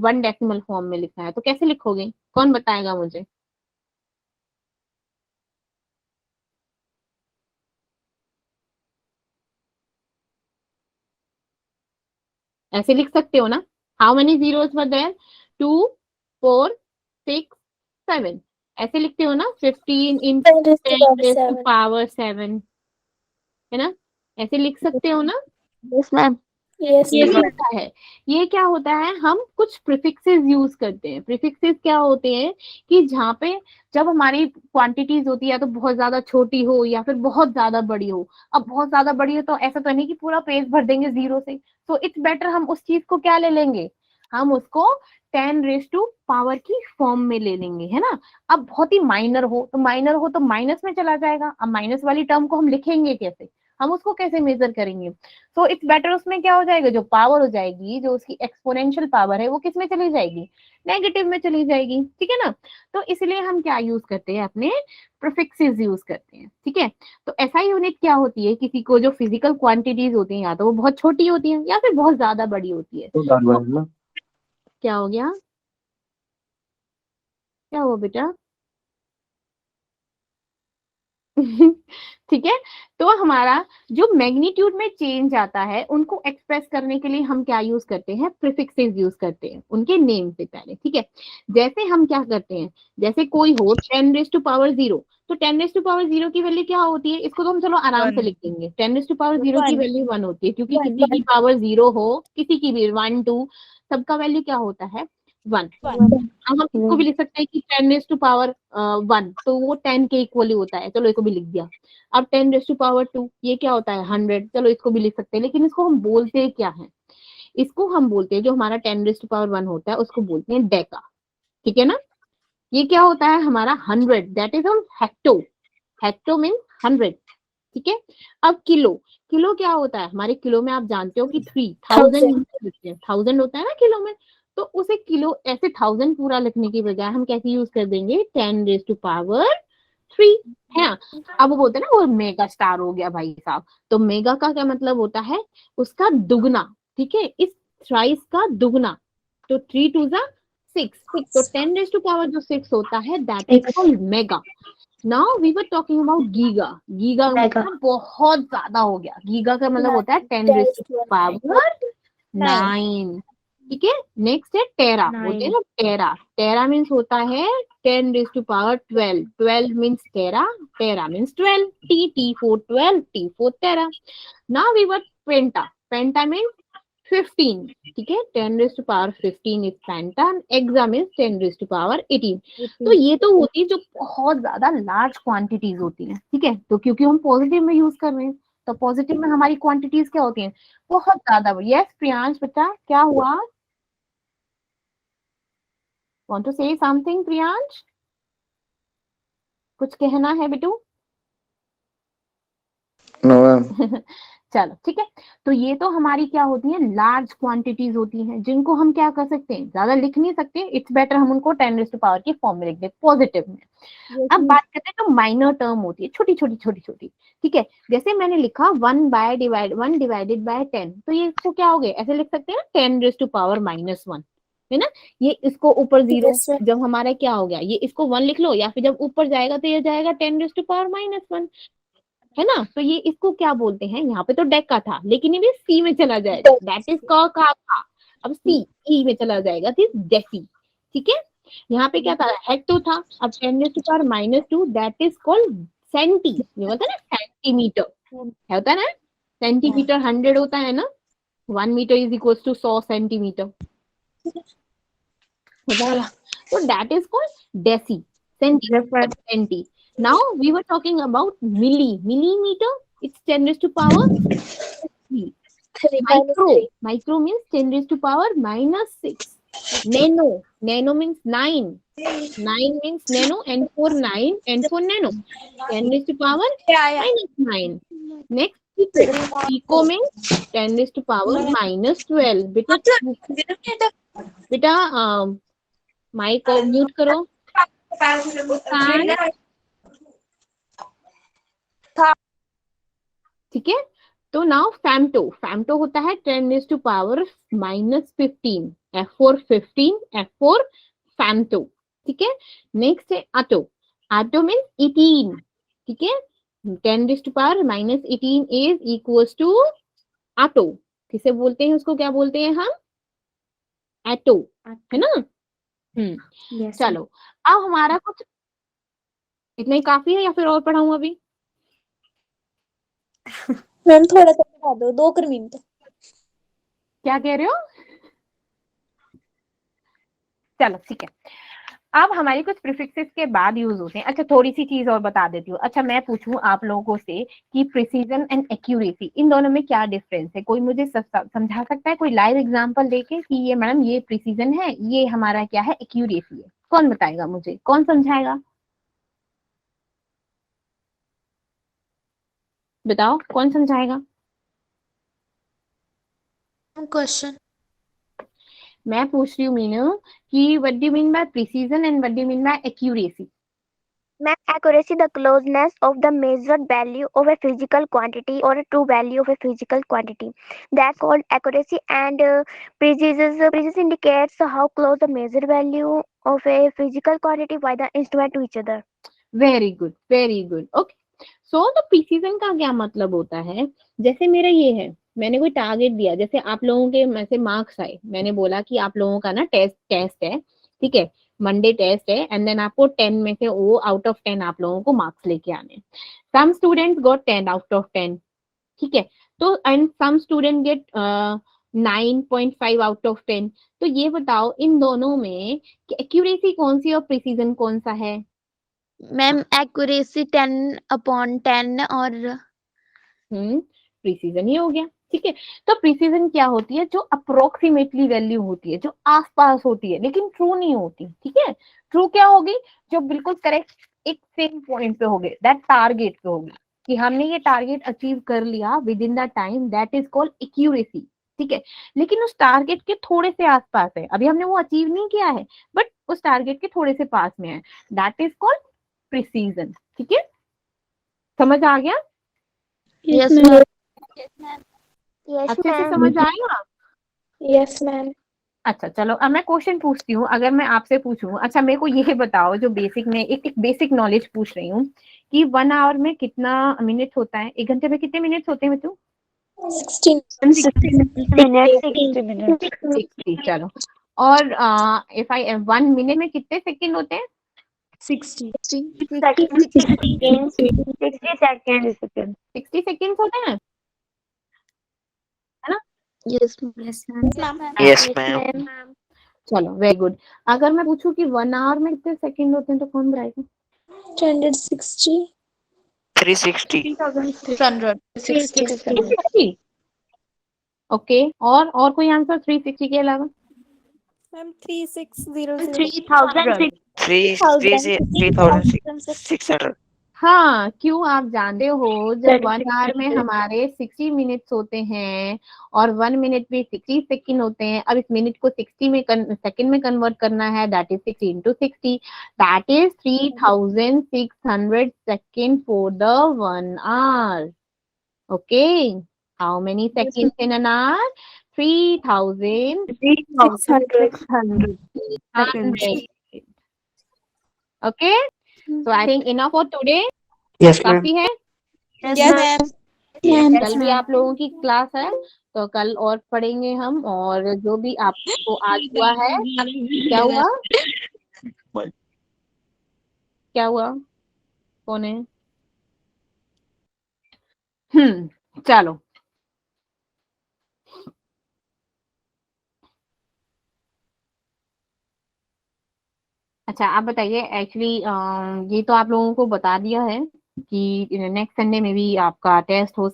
1 डेसिमल फॉर्म में लिखना है तो कैसे लिखोगे? कौन बताएगा मुझे? ऐसे लिख सकते हो ना? How many zeros were there? 2 4 6 7, ऐसे लिखते हो ना? 15 into 10 raised to 10 power raised to 7. power 7, है ना? ऐसे लिख सकते हो ना? Yes, ma'am. Yes, ये ma'am. होता है, ये क्या होता है, हम कुछ प्रीफिक्सेस यूज करते हैं। प्रीफिक्सेस क्या होते हैं कि जहाँ पे जब हमारी क्वांटिटीज होती है तो बहुत ज्यादा छोटी हो या फिर बहुत ज्यादा बड़ी हो। अब बहुत ज्यादा बड़ी हो तो ऐसा तो नहीं कि पूरा पेज भर देंगे जीरो से, तो इट्स बेटर हम उस चीज को क्या ले लेंगे, हम उसको 10 रेज टू पावर की फॉर्म में ले लेंगे, है ना? अब बहुत ही माइनर हो तो माइनस में चला जाएगा। अब माइनस वाली टर्म को हम लिखेंगे कैसे, हम उसको कैसे मेजर करेंगे? तो इट्स बेटर उसमें क्या हो जाएगा, जो पावर हो जाएगी, जो उसकी एक्सपोनेंशियल पावर है वो किस में चली जाएगी? नेगेटिव में चली जाएगी, ठीक है ना? तो इसलिए हम क्या यूज करते हैं, अपने प्रीफिक्सेस यूज करते हैं, ठीक है? तो एसआई यूनिट क्या होती है, किसी को जो फिजिकल क्वांटिटीज होती हैं या तो वो बहुत छोटी होती है या फिर बहुत ज्यादा बड़ी होती है। क्या हो गया, क्या हुआ बेटा? ठीक है, तो हमारा जो मैग्नीट्यूड में चेंज आता है उनको एक्सप्रेस करने के लिए हम क्या यूज करते हैं? प्रीफिक्सेस यूज करते हैं उनके नेम से पहले, ठीक है? जैसे हम क्या करते हैं, जैसे कोई हो 10 रेज टू पावर 0, तो 10 रेज टू पावर 0 की वैल्यू क्या होती है? इसको तो हम चलो आराम से लिख देंगे, 10 रेज टू पावर 0 की वैल्यू 1 होती है, क्योंकि किसी की पावर 0 हो, किसी की भी 1 2, सबका वैल्यू क्या होता है? 1। अब हम इसको भी लिख सकते हैं कि 10 रेज टू पावर 1, तो वो 10 के इक्वली होता है, चलो इसको भी लिख दिया। अब 10 रेज टू पावर 2 ये क्या होता है? 100, चलो इसको भी लिख सकते हैं। लेकिन इसको हम बोलते क्या है? इसको हम बोलते हैं, जो हमारा 10 रेज टू पावर 1 होता है उसको बोलते हैं डेका, ठीक है ना? ये क्या होता है हमारा? 100, that is on hecto, hecto mean 100, ठीक है? अब किलो, किलो क्या होता है हमारे? किलो में आप जानते हो कि 3000 लिखते हैं, 1000 होता है ना किलो में, तो उसे किलो ऐसे 1000 पूरा लिखने की बजाय हम कैसे यूज कर देंगे? 10 रेज टू पावर 3, है ना? अब वो बोलते हैं ना वो मेगा स्टार हो गया भाई साहब, तो मेगा का क्या मतलब होता है? उसका दुगना, ठीक है? इस थ्राइस का दुगना, तो 3 2 6, तो 10 raised to power जो 6 होता है that is called mega. Now we were talking about giga. Giga मतलब बहुत ज्यादा हो गया. गीगा का मतलब होता है 10 raised to power 9. ठीक है. नेक्स्ट है टेरा. बोलते हैं ना टेरा. टेरा मीन्स होता है 10 raised to power 12. 12 means tera. Tera means 12. T for 12, T for tera. Now we were penta. Penta means 15. ठीक है. 10 raised to power 15 is penta. Exa means 10 raised to power 18. तो ये तो होती है जो बहुत ज्यादा लार्ज क्वांटिटीज होती है. ठीक है. तो क्योंकि हम पॉजिटिव में यूज कर रहे हैं तो पॉजिटिव में हमारी क्वांटिटीज क्या होती हैं? बहुत ज्यादा. यस प्रियांश बच्चा, क्या हुआ? Want to say something, Priyansh? कुछ कहना है बेटू? No ma'am. चलो ठीक है. तो ये तो हमारी क्या होती है? लार्ज क्वांटिटीज होती हैं जिनको हम क्या कर सकते हैं? ज्यादा लिख नहीं सकते. इट्स बेटर हम उनको 10 raised to power की फॉर्म में लिख दे पॉजिटिव में. अब बात करते हैं जो माइनर टर्म होती है, छोटी छोटी छोटी छोटी. ठीक है. जैसे मैंने लिखा 1 डिवाइडेड बाय 10, तो ये इसको क्या हो गया? ऐसे लिख सकते हैं ना 10 raised to power -1, है ना. ये इसको ऊपर 0, जब हमारा क्या हो गया? ये इसको 1 लिख लो, या फिर जब ऊपर जाएगा तो ये जाएगा 10 raised to power -1, है ना. तो ये इसको क्या बोलते हैं? यहाँ पे तो डेका था लेकिन ये सी में चला जाएगा. दैट इज का था. अब सी ई में चला जाएगा, डेसी. ठीक है. यहाँ पे क्या था? हेक्टो था. अब 10 raised to power -2 that is called centi. ये होता है ना सेंटीमीटर. होता है ना सेंटीमीटर 100 होता है ना. 1 metre is equal to 100 centimetre. So that is called deci, centi. Now we were talking about millimeter. It's 10 raised to power 3. Micro means 10 raised to power -6. Nano means 9. 9 means nano, and for 9 and for nano. 10 raised to power -9. Next pico means 10 raised to power -12. बेटा mic को mute करो. ठीक है. तो now फैम्टो होता है 10 raised to power -15. F for 15, F for फैम्टो. ठीक है. नेक्स्ट है आटो मीन्स 18. ठीक है. 10 raised to power -18 is equals to atto. किसे बोलते हैं? उसको क्या बोलते हैं हम? एटो, है ना. चलो अब हमारा कुछ इतना ही काफी है या फिर और पढ़ाऊं अभी? मैम थोड़ा सा पढ़ा दो, 2 मिनट. क्या कह रहे हो? चलो ठीक है. अब हमारी कुछ प्रीफिक्सेस के बाद यूज होते हैं. अच्छा थोड़ी सी चीज और बता देती हूँ. अच्छा मैं पूछूं आप लोगों से कि प्रिसीजन एंड एक्यूरेसी इन दोनों में क्या डिफरेंस है? कोई मुझे समझा सकता है? कोई लाइव एग्जांपल देके कि ये मैडम ये प्रिसीजन है, ये हमारा क्या है? एक्यूरेसी है. कौन बताएगा मुझे? कौन समझाएगा? बताओ कौन समझाएगा? क्वेश्चन मैं पूछ रही हूँ मीनू कि what do you mean bye precision and what do you mean bye accuracy? Ma'am, accuracy, the closeness of the measured value of a physical quantity or a true value of a physical quantity. That's called accuracy. And precision indicates how close the measured value of a physical quantity by the instrument to each other. Very good, very good. Okay. So तो precision का क्या मतलब होता है? जैसे मेरा ये है, मैंने कोई टारगेट दिया. जैसे आप लोगों के में से मार्क्स आए, मैंने बोला कि आप लोगों का ना टेस्ट है. ठीक है. मंडे टेस्ट है एंड देन आपको 10 में से वो आउट ऑफ 10 आप लोगों को मार्क्स लेके आने. Some students got 10 out of 10. ठीक है. तो and some student get 9.5 out of 10. तो ये बताओ इन दोनों में एक्यूरेसी कौन सी और प्रिसीजन कौन सा है? मैम एक्यूरेसी 10/10 और प्रिसीजन ही हो गया. ठीक है. तो प्रिसीजन क्या होती है? जो अप्रोक्सीमेटली वैल्यू होती है, जो आसपास होती है लेकिन ट्रू नहीं होती. ठीक है. ट्रू क्या होगी? जो बिल्कुल करेक्ट एक सेम पॉइंट पे होगी, दैट टारगेट पे होगी कि हमने ये टारगेट अचीव कर लिया with in the time. That is called accuracy. ठीक है. लेकिन उस टारगेट के थोड़े से आसपास है. अभी हमने वो अचीव नहीं किया है बट उस टारगेट के थोड़े से पास में है. That is called precision. ठीक है. समझ आ गया? Yes ma'am. Yes, अच्छे से ma'am. समझ आएगा? Yes ma'am. अच्छा चलो, अब मैं क्वेश्चन पूछती हूँ। अगर मैं आपसे पूछूं, अच्छा मेरे को ये बताओ, जो बेसिक में एक बेसिक नॉलेज पूछ रही हूँ कि 1 आवर में कितना मिनट होता है, 1 घंटे में कितने मिनट होते हैं बच्चों? 16 60 minutes. 60। चलो, और इफ आई 1 मिनट में कितने सेकंड होते हैं? 60 60 seconds. 60 सेकंड्स होते हैं, है ना? Yes, Yes, ma'am. Yes, Yes, ma'am. ma'am. चलो वेरी गुड। अगर मैं पूछूं कि 1 आवर में कितने सेकंड होते हैं, तो कौन बताएगा? 260 360. 360। ओके, और कोई आंसर 360 के अलावा? मैम 3600। 3000. 3,600. हाँ, क्यों आप जानते हो, जब 1 आवर में हमारे 60 मिनट्स होते हैं और 1 मिनट में 60 सेकंड होते हैं। अब इस मिनट को 60 में सेकंड में कन्वर्ट करना है, that is 60 into 60, that is 3600 second for the 1 hour. Okay, how many seconds in an hour? 3600। Okay, so I think enough for today. Yes, ma'am. काफी है। Yes, ma'am. कल भी आप लोगों की क्लास है, तो कल और पढ़ेंगे हम, और जो भी आपको आज हुआ है। क्या हुआ? क्या हुआ? कौन है? चलो, अच्छा आप बताइए। एक्चुअली ये तो आप लोगों को बता दिया है कि नेक्स्ट संडे में भी आपका टेस्ट हो